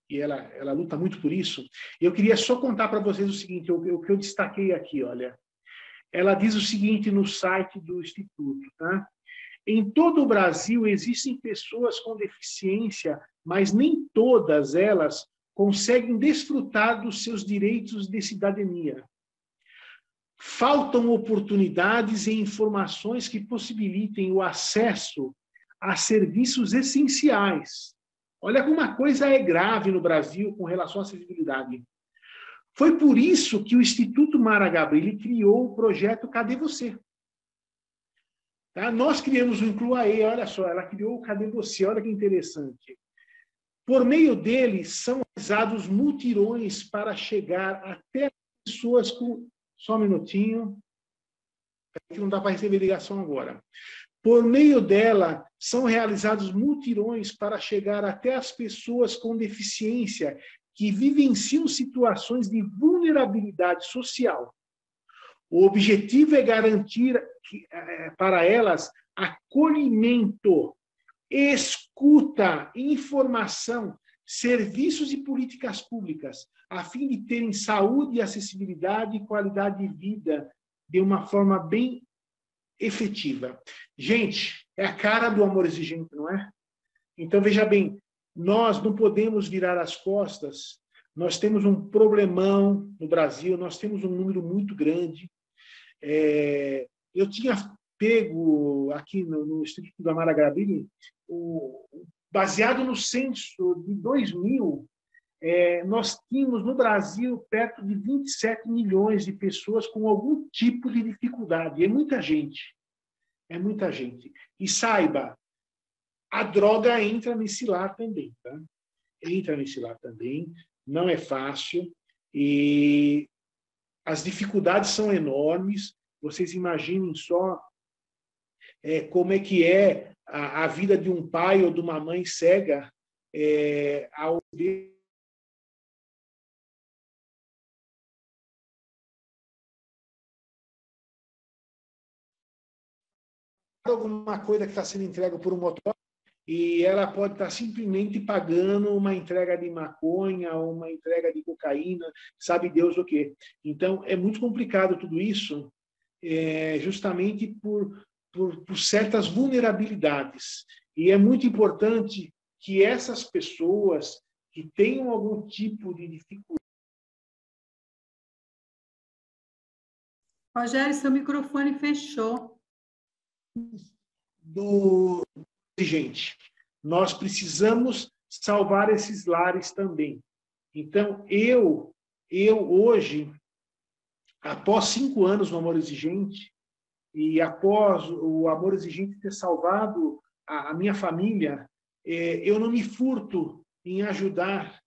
e ela luta muito por isso. Eu queria só contar para vocês o seguinte, o que eu destaquei aqui, olha. Ela diz o seguinte no site do Instituto, tá? Em todo o Brasil existem pessoas com deficiência, mas nem todas elas conseguem desfrutar dos seus direitos de cidadania. Faltam oportunidades e informações que possibilitem o acesso a serviços essenciais. Olha como uma coisa é grave no Brasil com relação à acessibilidade. Foi por isso que o Instituto Mara Gabrilli criou o projeto Cadê Você? Tá? Nós criamos o Incluaê, olha só, ela criou o Cadê Você? Olha que interessante. Por meio dele, são realizados mutirões para chegar até pessoas com... Só um minutinho, que não dá para receber ligação agora. Por meio dela, são realizados mutirões para chegar até as pessoas com deficiência que vivenciam situações de vulnerabilidade social. O objetivo é garantir para elas acolhimento, escuta, informação, serviços e políticas públicas, a fim de terem saúde, acessibilidade e qualidade de vida de uma forma bem efetiva. Gente, é a cara do amor exigente, não é? Então, veja bem, nós não podemos virar as costas, nós temos um problemão no Brasil, nós temos um número muito grande. Eu tinha pego aqui no Instituto da Mara Gabrilli, baseado no censo de 2000, nós tínhamos no Brasil perto de 27 milhões de pessoas com algum tipo de dificuldade. É muita gente. É muita gente. E saiba, a droga entra nesse lar também, tá? Entra nesse lar também. Não é fácil. E as dificuldades são enormes. Vocês imaginem só como é que é a vida de um pai ou de uma mãe cega ao ver alguma coisa que está sendo entregue por um motor e ela pode estar simplesmente pagando uma entrega de maconha ou uma entrega de cocaína, sabe Deus o quê. Então, é muito complicado tudo isso, justamente por certas vulnerabilidades. E é muito importante que essas pessoas que tenham algum tipo de dificuldade... Rogério, seu microfone fechou. Gente, nós precisamos salvar esses lares também. Então, eu hoje, após 5 anos no Amor Exigente, e após o Amor Exigente ter salvado a minha família, eu não me furto em ajudar,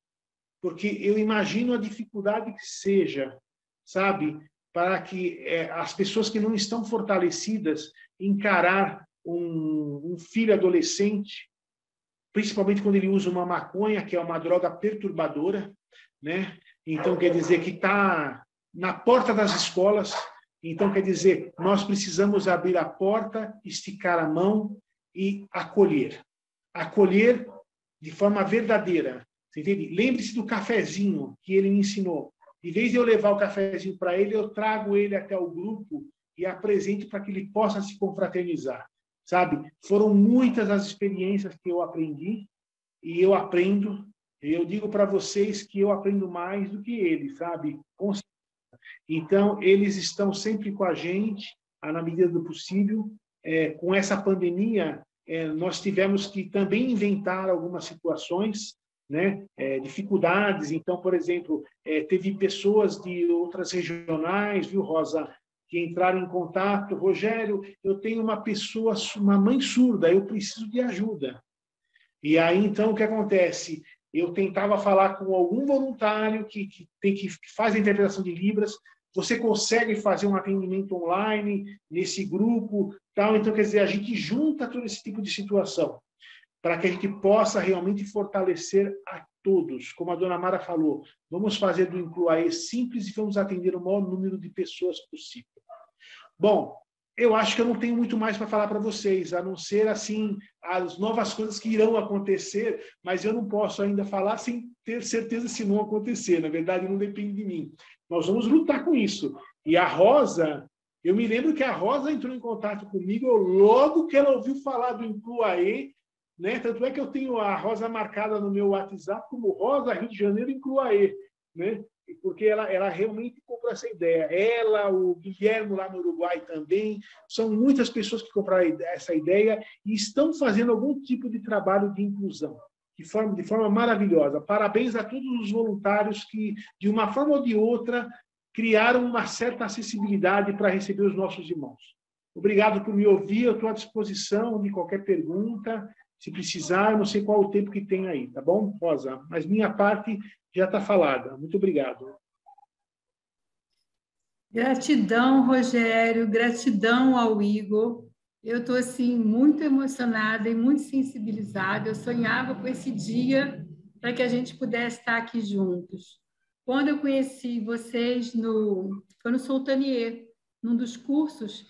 porque eu imagino a dificuldade que seja, sabe, para que as pessoas que não estão fortalecidas encarar um filho adolescente, principalmente quando ele usa uma maconha, que é uma droga perturbadora, né? Então, quer dizer que está na porta das escolas. Então, quer dizer, nós precisamos abrir a porta, esticar a mão e acolher. Acolher de forma verdadeira. Você entende? Lembre-se do cafezinho que ele me ensinou. Em vez de eu levar o cafezinho para ele, eu trago ele até o grupo e apresento para que ele possa se confraternizar. Sabe? Foram muitas as experiências que eu aprendi e eu aprendo. Eu digo para vocês que eu aprendo mais do que eles, sabe? Então, eles estão sempre com a gente, na medida do possível. Com essa pandemia, nós tivemos que também inventar algumas situações, né? Dificuldades. Então, por exemplo, teve pessoas de outras regionais, viu, Rosa, que entraram em contato. Rogério, eu tenho uma mãe surda, eu preciso de ajuda. E aí, então, o que acontece? Eu tentava falar com algum voluntário que faz a interpretação de Libras. Você consegue fazer um atendimento online nesse grupo, tal. Então, quer dizer, a gente junta todo esse tipo de situação para que a gente possa realmente fortalecer a todos. Como a dona Mara falou, vamos fazer do Incluaê simples e vamos atender o maior número de pessoas possível. Bom, eu acho que eu não tenho muito mais para falar para vocês, a não ser assim as novas coisas que irão acontecer, mas eu não posso ainda falar sem ter certeza se não acontecer. Na verdade, não depende de mim. Nós vamos lutar com isso. E a Rosa, eu me lembro que a Rosa entrou em contato comigo logo que ela ouviu falar do Incluaê, né? Tanto é que eu tenho a Rosa marcada no meu WhatsApp como Rosa Rio de Janeiro Incluaê, né? Porque ela realmente comprou essa ideia. Ela, o Guilherme lá no Uruguai também, são muitas pessoas que compraram essa ideia e estão fazendo algum tipo de trabalho de inclusão, de forma maravilhosa. Parabéns a todos os voluntários que, de uma forma ou de outra, criaram uma certa acessibilidade para receber os nossos irmãos. Obrigado por me ouvir, eu estou à disposição de qualquer pergunta. Se precisar, eu não sei qual o tempo que tem aí, tá bom, Rosa? Mas minha parte já está falada. Muito obrigado. Gratidão, Rogério, gratidão ao Igor. Eu estou assim, muito emocionada e muito sensibilizada. Eu sonhava com esse dia para que a gente pudesse estar aqui juntos. Quando eu conheci vocês, foi no Soltanier, num dos cursos,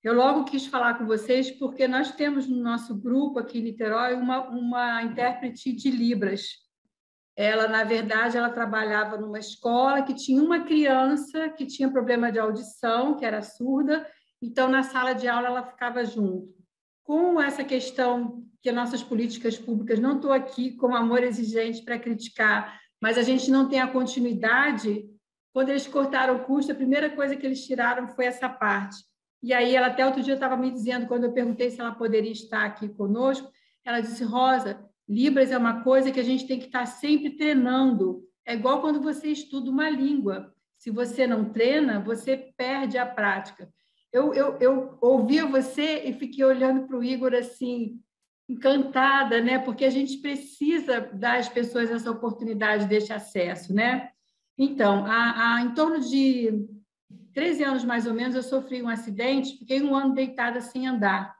Eu logo quis falar com vocês porque nós temos no nosso grupo aqui em Niterói uma intérprete de Libras. Ela, na verdade, ela trabalhava numa escola que tinha uma criança que tinha problema de audição, que era surda, então, na sala de aula, ela ficava junto. Com essa questão que nossas políticas públicas, não estou aqui como amor exigente para criticar, mas a gente não tem a continuidade, quando eles cortaram o custo, a primeira coisa que eles tiraram foi essa parte. E aí, ela até outro dia estava me dizendo, quando eu perguntei se ela poderia estar aqui conosco, ela disse, Rosa, Libras é uma coisa que a gente tem que estar sempre treinando. É igual quando você estuda uma língua. Se você não treina, você perde a prática. Eu ouvia você e fiquei olhando para o Igor assim, encantada, né? Porque a gente precisa dar às pessoas essa oportunidade desse acesso, né? Então, em torno de 13 anos, mais ou menos, eu sofri um acidente, fiquei 1 ano deitada sem andar.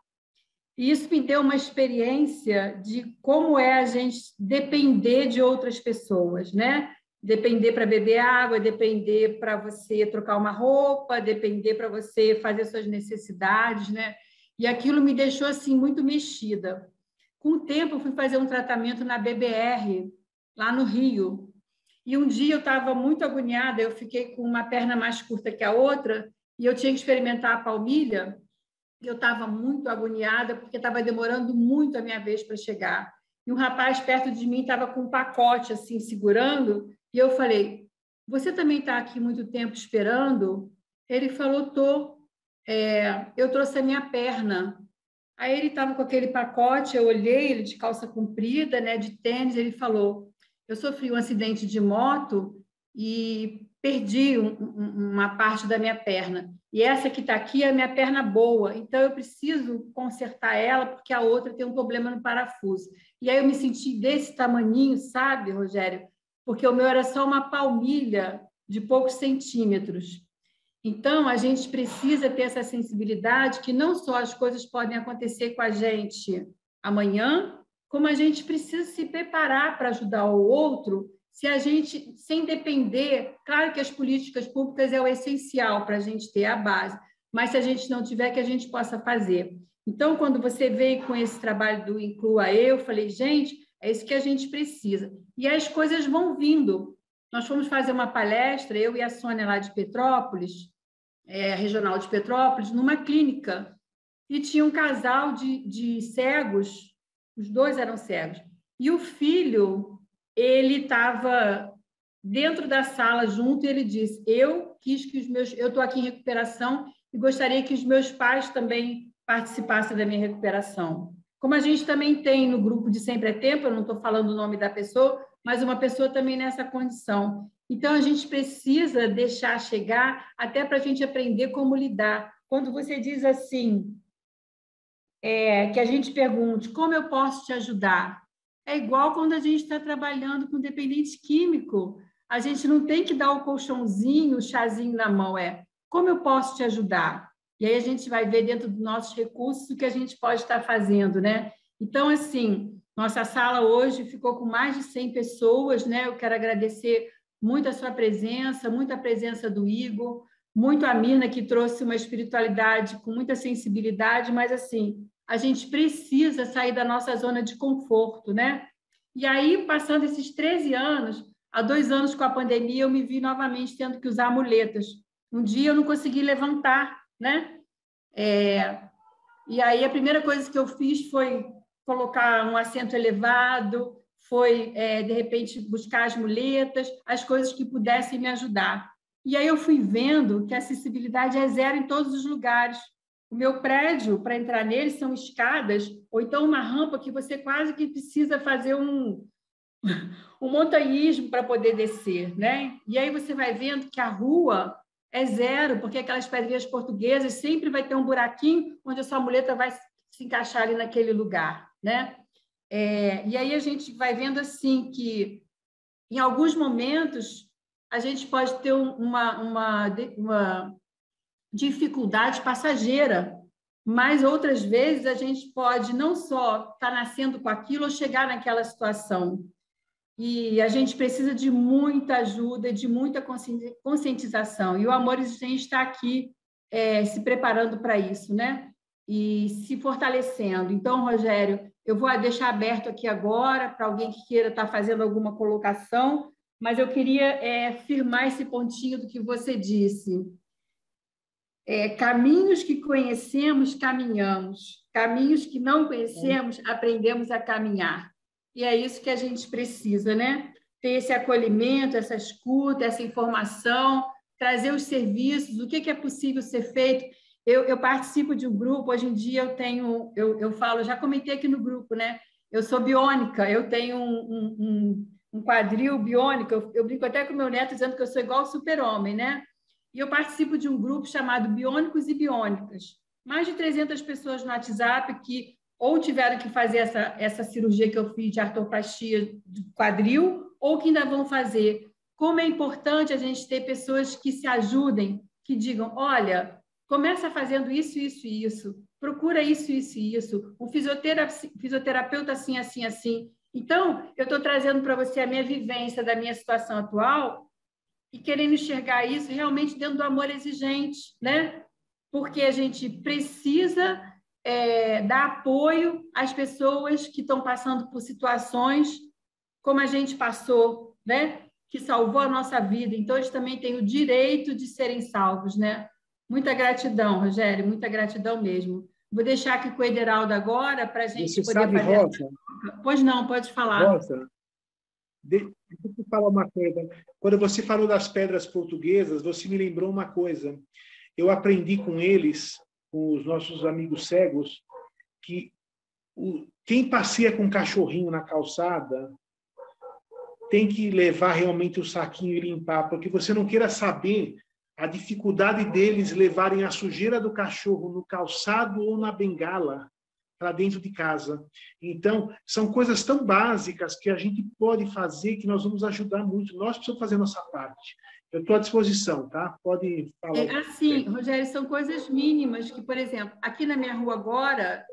E isso me deu uma experiência de como é a gente depender de outras pessoas, né? Depender para beber água, depender para você trocar uma roupa, depender para você fazer suas necessidades, né? E aquilo me deixou, assim, muito mexida. Com o tempo, eu fui fazer um tratamento na BBR, lá no Rio. E um dia eu estava muito agoniada, eu fiquei com uma perna mais curta que a outra, e eu tinha que experimentar a palmilha. Eu estava muito agoniada, porque estava demorando muito a minha vez para chegar. E um rapaz perto de mim estava com um pacote, assim, segurando, e eu falei, você também está aqui muito tempo esperando? Ele falou, estou. Eu trouxe a minha perna. Aí ele estava com aquele pacote, eu olhei, ele de calça comprida, né, de tênis, ele falou, eu sofri um acidente de moto e perdi uma parte da minha perna. E essa que está aqui é a minha perna boa, então eu preciso consertar ela porque a outra tem um problema no parafuso. E aí eu me senti desse tamaninho, sabe, Rogério? Porque o meu era só uma palmilha de poucos centímetros. Então, a gente precisa ter essa sensibilidade que não só as coisas podem acontecer com a gente amanhã, como a gente precisa se preparar para ajudar o outro, se a gente, sem depender, claro que as políticas públicas é o essencial para a gente ter a base, mas se a gente não tiver, que a gente possa fazer. Então, quando você veio com esse trabalho do Inclua Eu, falei, gente, é isso que a gente precisa. E as coisas vão vindo. Nós fomos fazer uma palestra, eu e a Sônia lá de Petrópolis, regional de Petrópolis, numa clínica, e tinha um casal de cegos, os dois eram cegos, e o filho, ele estava dentro da sala junto, e ele disse, eu estou aqui em recuperação e gostaria que os meus pais também participassem da minha recuperação. Como a gente também tem no grupo de Sempre é Tempo, eu não estou falando o nome da pessoa, mas uma pessoa também nessa condição. Então, a gente precisa deixar chegar até para a gente aprender como lidar. Quando você diz assim, que a gente pergunte, como eu posso te ajudar? É igual quando a gente está trabalhando com dependente químico. A gente não tem que dar o colchãozinho, o chazinho na mão, como eu posso te ajudar? E aí a gente vai ver dentro dos nossos recursos o que a gente pode estar fazendo, né? Então, assim, nossa sala hoje ficou com mais de 100 pessoas, né? Eu quero agradecer muito a sua presença, muito a presença do Igor, muito a Mirna, que trouxe uma espiritualidade com muita sensibilidade, mas, assim, a gente precisa sair da nossa zona de conforto, né? E aí, passando esses 13 anos, há 2 anos com a pandemia, eu me vi novamente tendo que usar muletas. Um dia eu não consegui levantar, né? E aí a primeira coisa que eu fiz foi colocar um assento elevado, foi, de repente, buscar as muletas, as coisas que pudessem me ajudar. E aí eu fui vendo que a acessibilidade é zero em todos os lugares. O meu prédio, para entrar nele, são escadas, ou então uma rampa que você quase que precisa fazer um montanhismo para poder descer, né? E aí você vai vendo que a rua é zero, porque aquelas pedrinhas portuguesas sempre vai ter um buraquinho onde a sua muleta vai se encaixar ali naquele lugar, né? E aí a gente vai vendo assim que, em alguns momentos, a gente pode ter uma dificuldade passageira, mas outras vezes a gente pode não só estar nascendo com aquilo ou chegar naquela situação. E a gente precisa de muita ajuda, de muita conscientização. E o Amor Exigente está aqui se preparando para isso, né? E se fortalecendo. Então, Rogério, eu vou deixar aberto aqui agora para alguém que queira estar fazendo alguma colocação, mas eu queria firmar esse pontinho do que você disse. Caminhos que conhecemos, caminhamos. Caminhos que não conhecemos, aprendemos a caminhar. E é isso que a gente precisa, né? Ter esse acolhimento, essa escuta, essa informação, trazer os serviços, o que é possível ser feito. Eu participo de um grupo, hoje em dia eu falo, já comentei aqui no grupo, né? Eu sou biônica, eu tenho um quadril biônico, eu brinco até com meu neto dizendo que eu sou igual ao super-homem, né? E eu participo de um grupo chamado Biônicos e Biônicas. Mais de 300 pessoas no WhatsApp que ou tiveram que fazer essa cirurgia que eu fiz de artroplastia do quadril, ou que ainda vão fazer. Como é importante a gente ter pessoas que se ajudem, que digam, olha, começa fazendo isso, isso e isso, procura isso, isso e isso, o fisioterapeuta assim, assim, assim. Então, eu estou trazendo para você a minha vivência da minha situação atual, e querendo enxergar isso realmente dentro do amor exigente, né? Porque a gente precisa dar apoio às pessoas que estão passando por situações como a gente passou, né? Que salvou a nossa vida. Então, eles também têm o direito de serem salvos, né? Muita gratidão, Rogério, muita gratidão mesmo. Vou deixar aqui com o Ederaldo agora para a gente Você poder sabe, fazer... Rosa? Pois não, pode falar. Rosa, deixa eu te falar uma coisa. Quando você falou das pedras portuguesas, você me lembrou uma coisa. Eu aprendi com eles, com os nossos amigos cegos, que quem passeia com um cachorrinho na calçada tem que levar realmente o saquinho e limpar, porque você não queira saber a dificuldade deles levarem a sujeira do cachorro no calçado ou na bengala para dentro de casa. Então, são coisas tão básicas que a gente pode fazer, que nós vamos ajudar muito. Nós precisamos fazer a nossa parte. Eu estou à disposição, tá? Pode falar. Assim, Rogério, são coisas mínimas que, por exemplo, aqui na minha rua agora,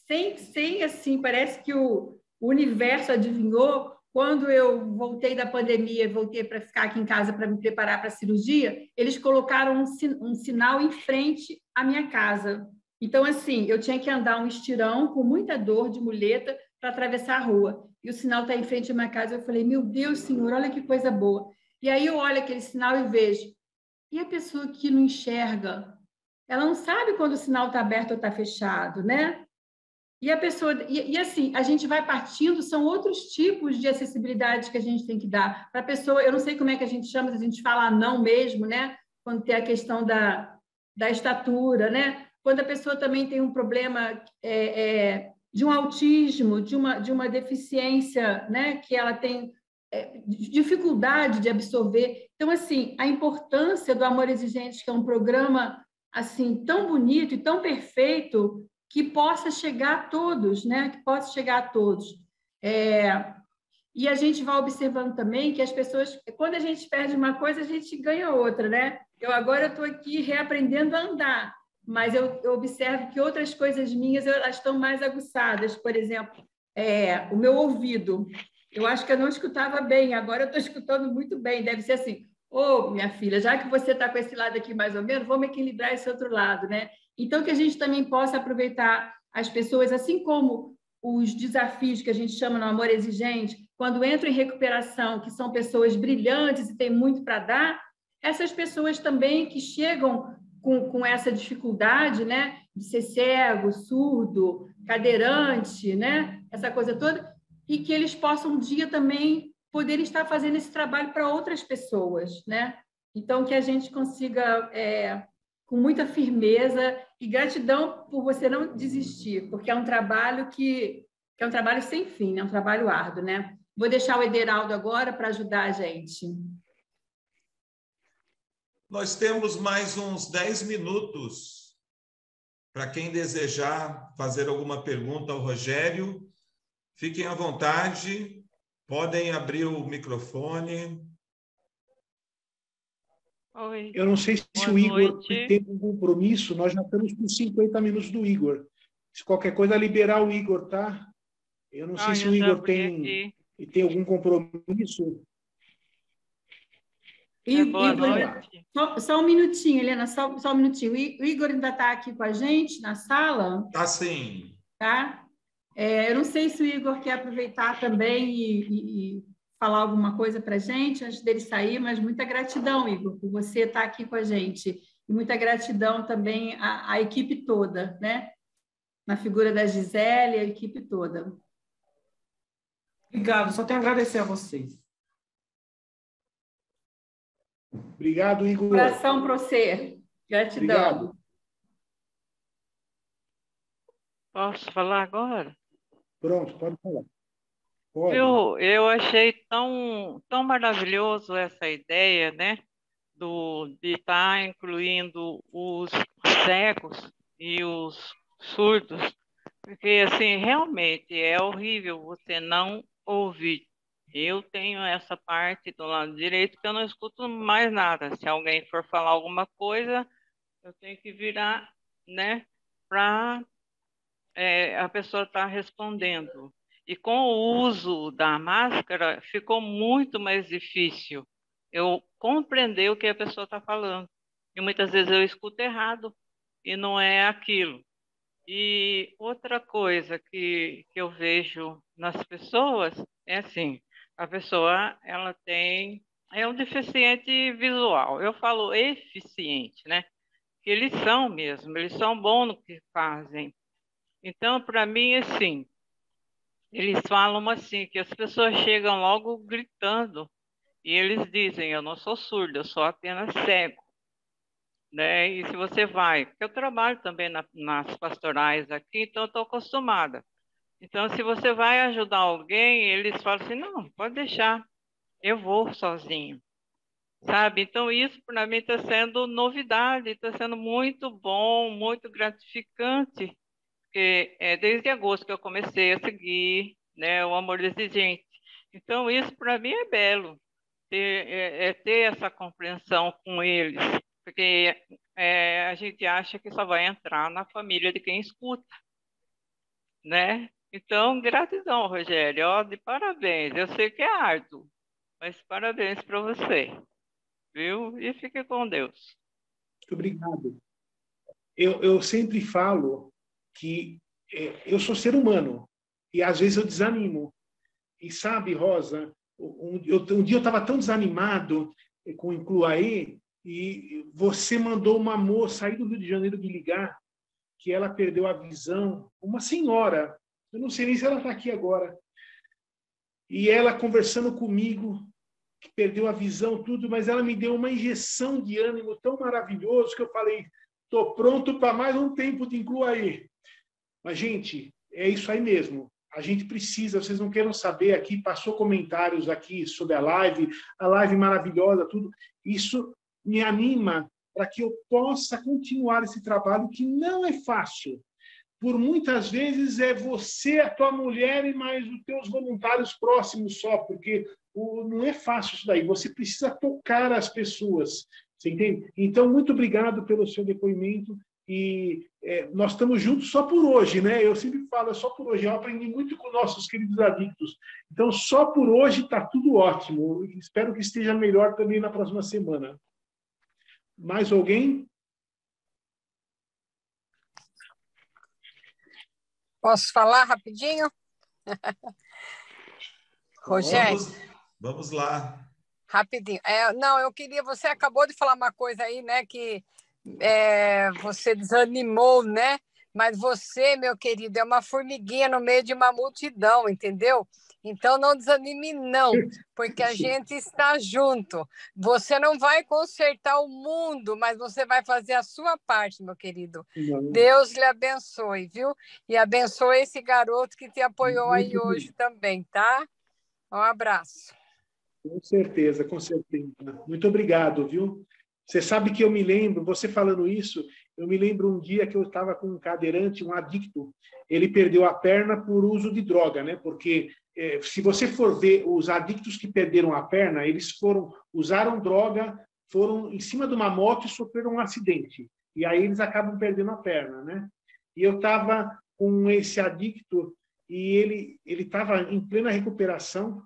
sem assim, parece que o universo adivinhou. Quando eu voltei da pandemia, voltei para ficar aqui em casa para me preparar para a cirurgia, eles colocaram um sinal em frente à minha casa. Então, assim, eu tinha que andar um estirão com muita dor de muleta para atravessar a rua. E o sinal está em frente à minha casa. Eu falei, meu Deus, Senhor, olha que coisa boa. E aí eu olho aquele sinal e vejo. E a pessoa que não enxerga? Ela não sabe quando o sinal está aberto ou está fechado, né? E a pessoa... E assim, a gente vai partindo, são outros tipos de acessibilidade que a gente tem que dar. Para a pessoa, eu não sei como é que a gente chama, se a gente fala não mesmo, né? Quando tem a questão da estatura, né? Quando a pessoa também tem um problema de um autismo, de uma deficiência, né? Que ela tem dificuldade de absorver. Então, assim, a importância do Amor Exigente, que é um programa assim tão bonito e tão perfeito, que possa chegar a todos, né? Que possa chegar a todos. E a gente vai observando também que as pessoas, quando a gente perde uma coisa, a gente ganha outra, né? Agora estou aqui reaprendendo a andar, mas eu observo que outras coisas minhas elas estão mais aguçadas. Por exemplo, o meu ouvido. Eu acho que eu não escutava bem, agora eu estou escutando muito bem. Deve ser assim, minha filha, já que você está com esse lado aqui mais ou menos, vamos equilibrar esse outro lado, né? Então, que a gente também possa aproveitar as pessoas, assim como os desafios que a gente chama no Amor Exigente, quando entram em recuperação, que são pessoas brilhantes e têm muito para dar, essas pessoas também que chegam com essa dificuldade, né, de ser cego, surdo, cadeirante, né, essa coisa toda, e que eles possam um dia também poder estar fazendo esse trabalho para outras pessoas, né? Então, que a gente consiga, com muita firmeza e gratidão por você não desistir, porque é um trabalho que é um trabalho sem fim, né? Um trabalho árduo, né? Vou deixar o Ederaldo agora para ajudar a gente. Nós temos mais uns 10 minutos para quem desejar fazer alguma pergunta ao Rogério. Fiquem à vontade, podem abrir o microfone. Oi. Eu não sei se o Igor tem algum compromisso, nós já estamos com 50 minutos do Igor. Se qualquer coisa, liberar o Igor, tá? Eu não sei se o Igor tem algum compromisso. Igor, noite. só um minutinho, Helena, só um minutinho. O Igor ainda está aqui com a gente na sala? Tá sim. Tá? Eu não sei se o Igor quer aproveitar também e falar alguma coisa para a gente antes dele sair, mas muita gratidão, Igor, por você estar aqui com a gente. E muita gratidão também à equipe toda, né? Na figura da Gisele, a equipe toda. Obrigado, só tenho a agradecer a vocês. Obrigado, Igor. Coração para você. Gratidão. Obrigado. Posso falar agora? Pronto, pode falar. Pode. Eu achei tão maravilhoso essa ideia, né? De estar incluindo os cegos e os surdos, porque, assim, realmente é horrível você não ouvir. Eu tenho essa parte do lado direito que eu não escuto mais nada. Se alguém for falar alguma coisa, eu tenho que virar, né, para a pessoa estar respondendo. E com o uso da máscara, ficou muito mais difícil eu compreender o que a pessoa está falando. E muitas vezes eu escuto errado e não é aquilo. E outra coisa que eu vejo nas pessoas é assim, a pessoa ela é um deficiente visual. Eu falo eficiente, né? Que eles são mesmo, eles são bons no que fazem. Então, para mim, assim, eles falam assim, que as pessoas chegam logo gritando e eles dizem, eu não sou surdo, eu sou apenas cego. Né? E se você vai, porque eu trabalho também nas pastorais aqui, então eu estou acostumada. Então, se você vai ajudar alguém, eles falam assim, não, pode deixar, eu vou sozinho. Sabe? Então, isso para mim está sendo novidade, está sendo muito bom, muito gratificante, porque desde agosto que eu comecei a seguir, né, o Amor Exigente. Então, isso para mim é belo, ter essa compreensão com eles, porque a gente acha que só vai entrar na família de quem escuta, né? Então, gratidão, Rogério, ó, de parabéns. Eu sei que é árduo, mas parabéns para você, viu? E fique com Deus. Muito obrigado. Eu sempre falo que eu sou ser humano e às vezes eu desanimo. E sabe, Rosa, um dia eu estava tão desanimado com o Incluaê e você mandou uma moça aí do Rio de Janeiro me ligar que ela perdeu a visão, uma senhora, eu não sei nem se ela está aqui agora, e ela conversando comigo, que perdeu a visão, tudo, mas ela me deu uma injeção de ânimo tão maravilhoso que eu falei, estou pronto para mais um tempo de Incluaê. Mas, gente, é isso aí mesmo. A gente precisa, vocês não queiram saber aqui, passou comentários aqui sobre a live maravilhosa, tudo. Isso me anima para que eu possa continuar esse trabalho que não é fácil. Por muitas vezes é você, a tua mulher e mais os teus voluntários próximos só, porque não é fácil isso daí. Você precisa tocar as pessoas, você entende? Então, muito obrigado pelo seu depoimento. E nós estamos juntos só por hoje, né? Eu sempre falo, é só por hoje. Eu aprendi muito com nossos queridos adictos. Então, só por hoje está tudo ótimo. Espero que esteja melhor também na próxima semana. Mais alguém? Posso falar rapidinho? Rogério? Vamos lá. Rapidinho. Não, eu queria... Você acabou de falar uma coisa aí, né? Que você desanimou, né? Mas você, meu querido, é uma formiguinha no meio de uma multidão, entendeu? Então, não desanime, não, porque a gente está junto. Você não vai consertar o mundo, mas você vai fazer a sua parte, meu querido. Deus lhe abençoe, viu? E abençoe esse garoto que te apoiou aí hoje também, tá? Um abraço. Com certeza, com certeza. Muito obrigado, viu? Você sabe que eu me lembro, você falando isso, eu me lembro um dia que eu estava com um cadeirante, um adicto, ele perdeu a perna por uso de droga, né? Porque se você for ver os adictos que perderam a perna, eles usaram droga, foram em cima de uma moto e sofreram um acidente. E aí eles acabam perdendo a perna, né? E eu estava com esse adicto e ele estava em plena recuperação,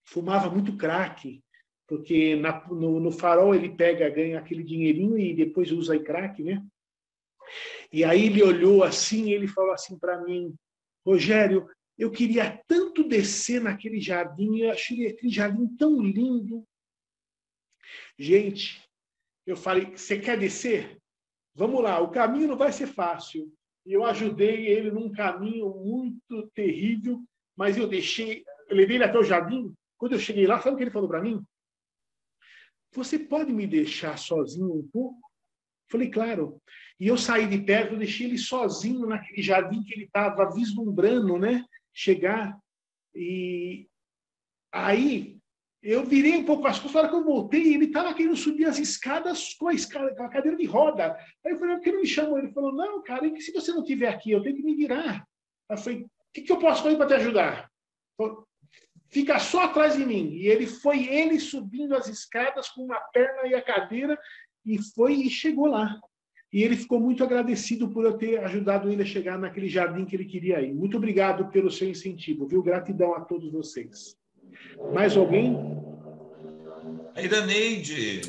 fumava muito crack, porque no farol ele ganha aquele dinheirinho e depois usa em crack, né? E aí ele olhou assim, ele falou assim para mim, Rogério, eu queria tanto descer naquele jardim, eu achei aquele jardim tão lindo. Gente, eu falei, você quer descer? Vamos lá, o caminho não vai ser fácil. E eu ajudei ele num caminho muito terrível, mas eu levei ele até o jardim. Quando eu cheguei lá, sabe o que ele falou para mim? Você pode me deixar sozinho um pouco? Falei, claro. E eu saí de perto, eu deixei ele sozinho naquele jardim que ele estava vislumbrando, né? Chegar. E aí eu virei um pouco as costas, na hora que eu voltei, ele estava querendo subir as escadas com a cadeira de roda. Aí eu falei, por que não me chamou? Ele falou, não, cara, e se você não estiver aqui, eu tenho que me virar. Aí eu falei, o que eu posso fazer para te ajudar? Fica só atrás de mim. E ele subindo as escadas com uma perna e a cadeira, e chegou lá. E ele ficou muito agradecido por eu ter ajudado ele a chegar naquele jardim que ele queria ir. Muito obrigado pelo seu incentivo, viu? Gratidão a todos vocês. Mais alguém? A Iraneide.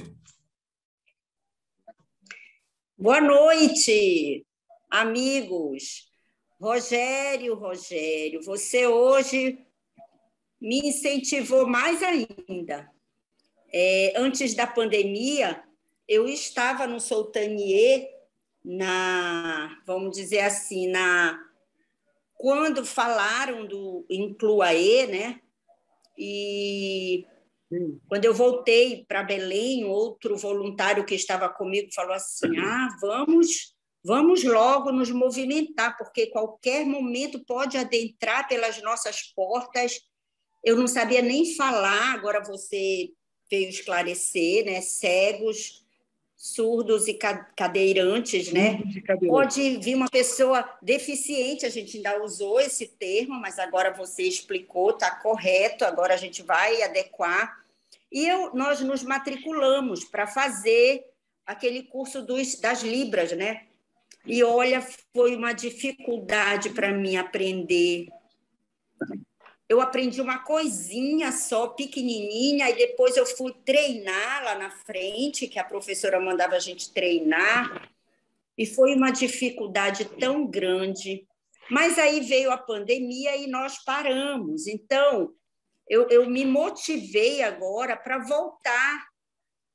Boa noite, amigos. Rogério, você hoje me incentivou mais ainda. Antes da pandemia, eu estava no Soutanier, vamos dizer assim, quando falaram do Incluaê, né? E quando eu voltei para Belém, outro voluntário que estava comigo falou assim, vamos logo nos movimentar, porque qualquer momento pode adentrar pelas nossas portas. Eu não sabia nem falar, agora você veio esclarecer, né? Cegos, surdos e cadeirantes, né? Pode vir uma pessoa deficiente, a gente ainda usou esse termo, mas agora você explicou, está correto, agora a gente vai adequar. E nós nos matriculamos para fazer aquele curso das Libras, né? E olha, foi uma dificuldade para mim aprender. Eu aprendi uma coisinha só, pequenininha, e depois eu fui treinar lá na frente, que a professora mandava a gente treinar, e foi uma dificuldade tão grande. Mas aí veio a pandemia e nós paramos. Então, eu me motivei agora para voltar,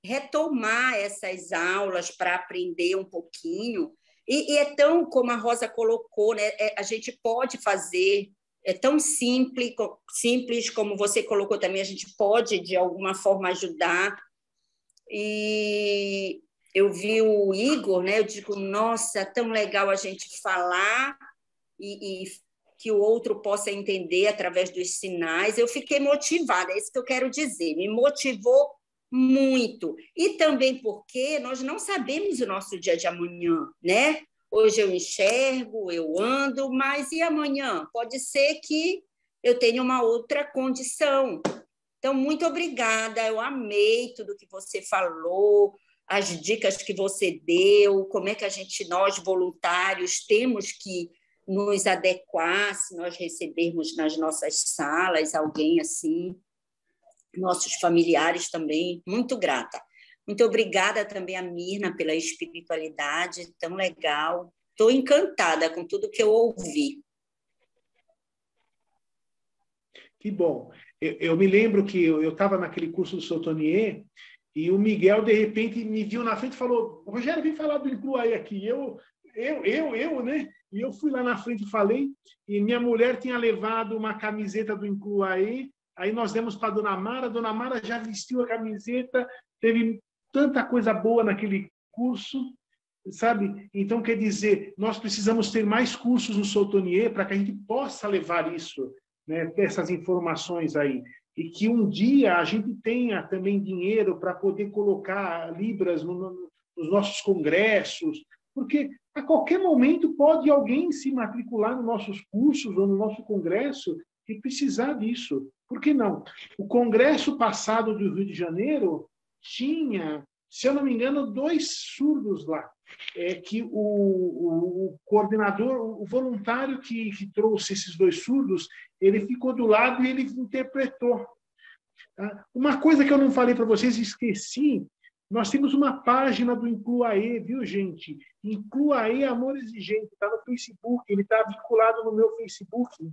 retomar essas aulas, para aprender um pouquinho. E é tão, como a Rosa colocou, né? A gente pode fazer... É tão simples como você colocou também, a gente pode, de alguma forma, ajudar. E eu vi o Igor, né? Eu digo, nossa, é tão legal a gente falar e que o outro possa entender através dos sinais. Eu fiquei motivada, é isso que eu quero dizer, me motivou muito. E também porque nós não sabemos o nosso dia de amanhã, né? Hoje eu enxergo, eu ando, mas e amanhã? Pode ser que eu tenha uma outra condição. Então, muito obrigada, eu amei tudo que você falou, as dicas que você deu, como é que nós voluntários, temos que nos adequar se nós recebermos nas nossas salas alguém assim, nossos familiares também, muito grata. Muito obrigada também a Mirna pela espiritualidade, tão legal. Estou encantada com tudo que eu ouvi. Que bom. Eu me lembro que eu estava naquele curso do Soutanier e o Miguel, de repente, me viu na frente e falou, Rogério, vem falar do Incluaê aqui. Eu, né? E eu fui lá na frente e falei, e minha mulher tinha levado uma camiseta do Incluaê, aí nós demos para a Dona Mara já vestiu a camiseta, teve tanta coisa boa naquele curso, sabe? Então, quer dizer, nós precisamos ter mais cursos no Soutanier para que a gente possa levar isso, né, essas informações aí. E que um dia a gente tenha também dinheiro para poder colocar Libras nos nossos congressos, porque a qualquer momento pode alguém se matricular nos nossos cursos ou no nosso congresso e precisar disso. Por que não? O congresso passado do Rio de Janeiro tinha, se eu não me engano, 2 surdos lá. Que o coordenador, o voluntário que trouxe esses 2 surdos, ele ficou do lado e ele interpretou. Tá? Uma coisa que eu não falei para vocês, esqueci, nós temos uma página do Incluaê, viu, gente? Incluaê Amor Exigente, está no Facebook, ele está vinculado no meu Facebook.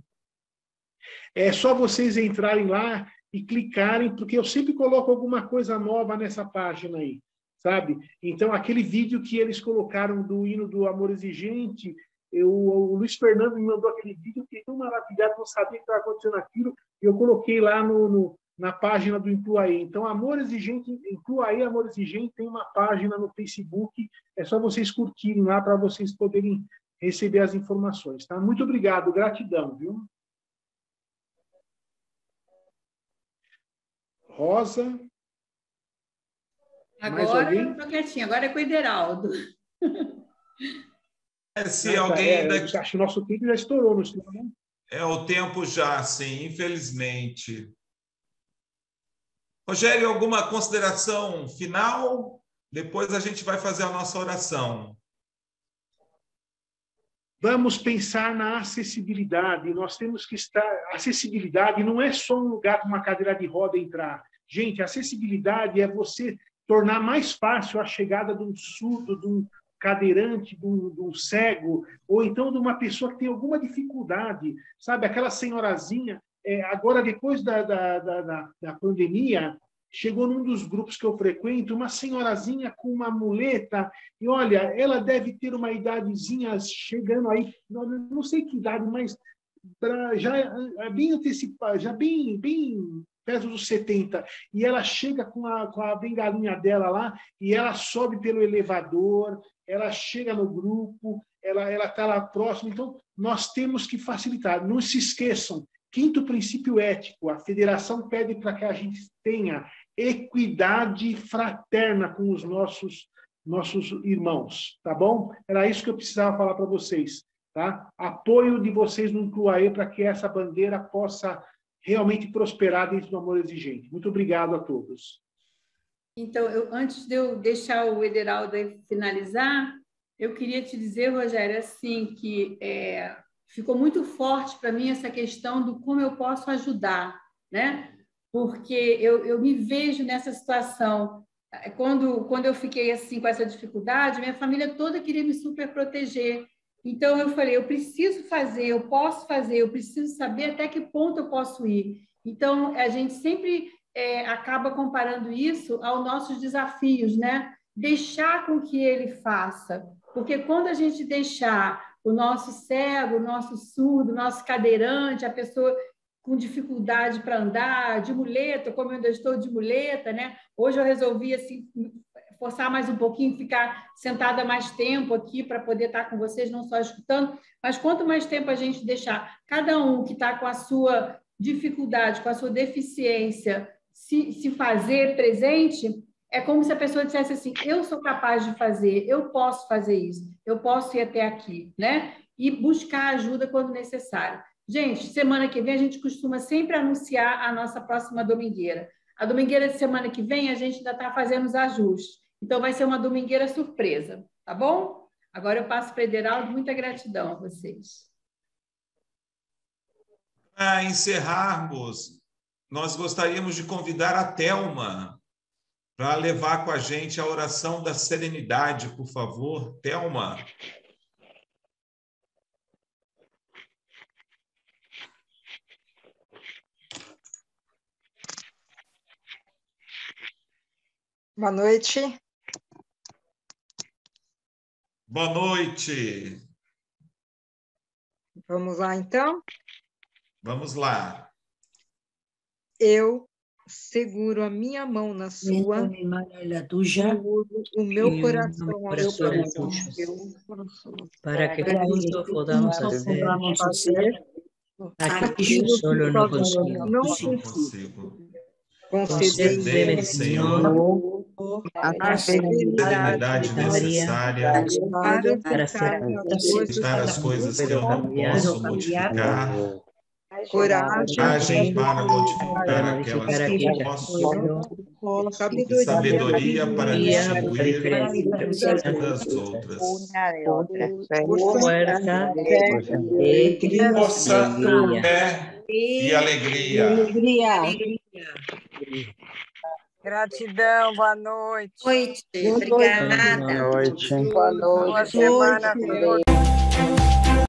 É só vocês entrarem lá e clicarem, porque eu sempre coloco alguma coisa nova nessa página aí, sabe? Então, aquele vídeo que eles colocaram do hino do Amor Exigente, o Luiz Fernando me mandou aquele vídeo, fiquei tão maravilhado, não sabia que estava acontecendo aquilo, e eu coloquei lá na página do Incluaê. Então, Amor Exigente, Incluaê Amor Exigente tem uma página no Facebook, é só vocês curtirem lá para vocês poderem receber as informações, tá? Muito obrigado, gratidão, viu? Rosa. Agora eu estou quietinha, agora é com o Ederaldo. Se alguém ainda... Acho que o nosso tempo já estourou no estudo, né? O tempo já, sim, infelizmente. Rogério, alguma consideração final? Depois a gente vai fazer a nossa oração. Vamos pensar na acessibilidade. Nós temos que estar... Acessibilidade não é só um lugar para uma cadeira de roda entrar. Gente, acessibilidade é você tornar mais fácil a chegada de um surdo, de um cadeirante, de um cego, ou então de uma pessoa que tem alguma dificuldade. Sabe, aquela senhorazinha... agora, depois da pandemia, chegou num dos grupos que eu frequento, uma senhorazinha com uma muleta, e olha, ela deve ter uma idadezinha chegando aí, não sei que idade, mas já bem antecipada, já bem perto dos 70, e ela chega com a bengalinha dela lá, e ela sobe pelo elevador, ela chega no grupo, ela está lá próximo, então nós temos que facilitar. Não se esqueçam, quinto princípio ético, a federação pede para que a gente tenha equidade fraterna com os nossos irmãos, tá bom? Era isso que eu precisava falar para vocês, tá? Apoio de vocês no Incluaê para que essa bandeira possa realmente prosperar dentro do Amor Exigente. Muito obrigado a todos. Então, antes de eu deixar o Ederaldo finalizar, eu queria te dizer, Rogério, assim, que ficou muito forte para mim essa questão do como eu posso ajudar, né? Porque eu me vejo nessa situação. Quando eu fiquei assim com essa dificuldade, minha família toda queria me super proteger. Então, eu falei, eu preciso fazer, eu posso fazer, eu preciso saber até que ponto eu posso ir. Então, a gente sempre acaba comparando isso aos nossos desafios, né? Deixar com que ele faça. Porque quando a gente deixar o nosso cego, o nosso surdo, o nosso cadeirante, a pessoa com dificuldade para andar, de muleta, como eu ainda estou de muleta, né? Hoje eu resolvi assim, forçar mais um pouquinho, ficar sentada mais tempo aqui para poder estar com vocês, não só escutando, mas quanto mais tempo a gente deixar cada um que está com a sua dificuldade, com a sua deficiência, se fazer presente, é como se a pessoa dissesse assim, eu sou capaz de fazer, eu posso fazer isso, eu posso ir até aqui, né? E buscar ajuda quando necessário. Gente, semana que vem a gente costuma sempre anunciar a nossa próxima domingueira. A domingueira de semana que vem a gente ainda está fazendo os ajustes. Então, vai ser uma domingueira surpresa, tá bom? Agora eu passo para o Ederaldo. Muita gratidão a vocês. Para encerrarmos, nós gostaríamos de convidar a Thelma para levar com a gente a oração da serenidade, por favor. Thelma. Boa noite. Boa noite. Vamos lá, então? Vamos lá. Eu seguro a minha mão na sua, seguro o meu coração ao seu coração, para que juntos podamos fazer aquilo que solo não consigo. Concedei-me, Senhor, a serenidade necessária para aceitar as coisas que eu não posso modificar, coragem para modificar aquelas que eu posso, sabedoria para distribuir das outras. Força, fé e alegria. Gratidão, boa noite. Obrigada. Boa noite. Boa semana a todos.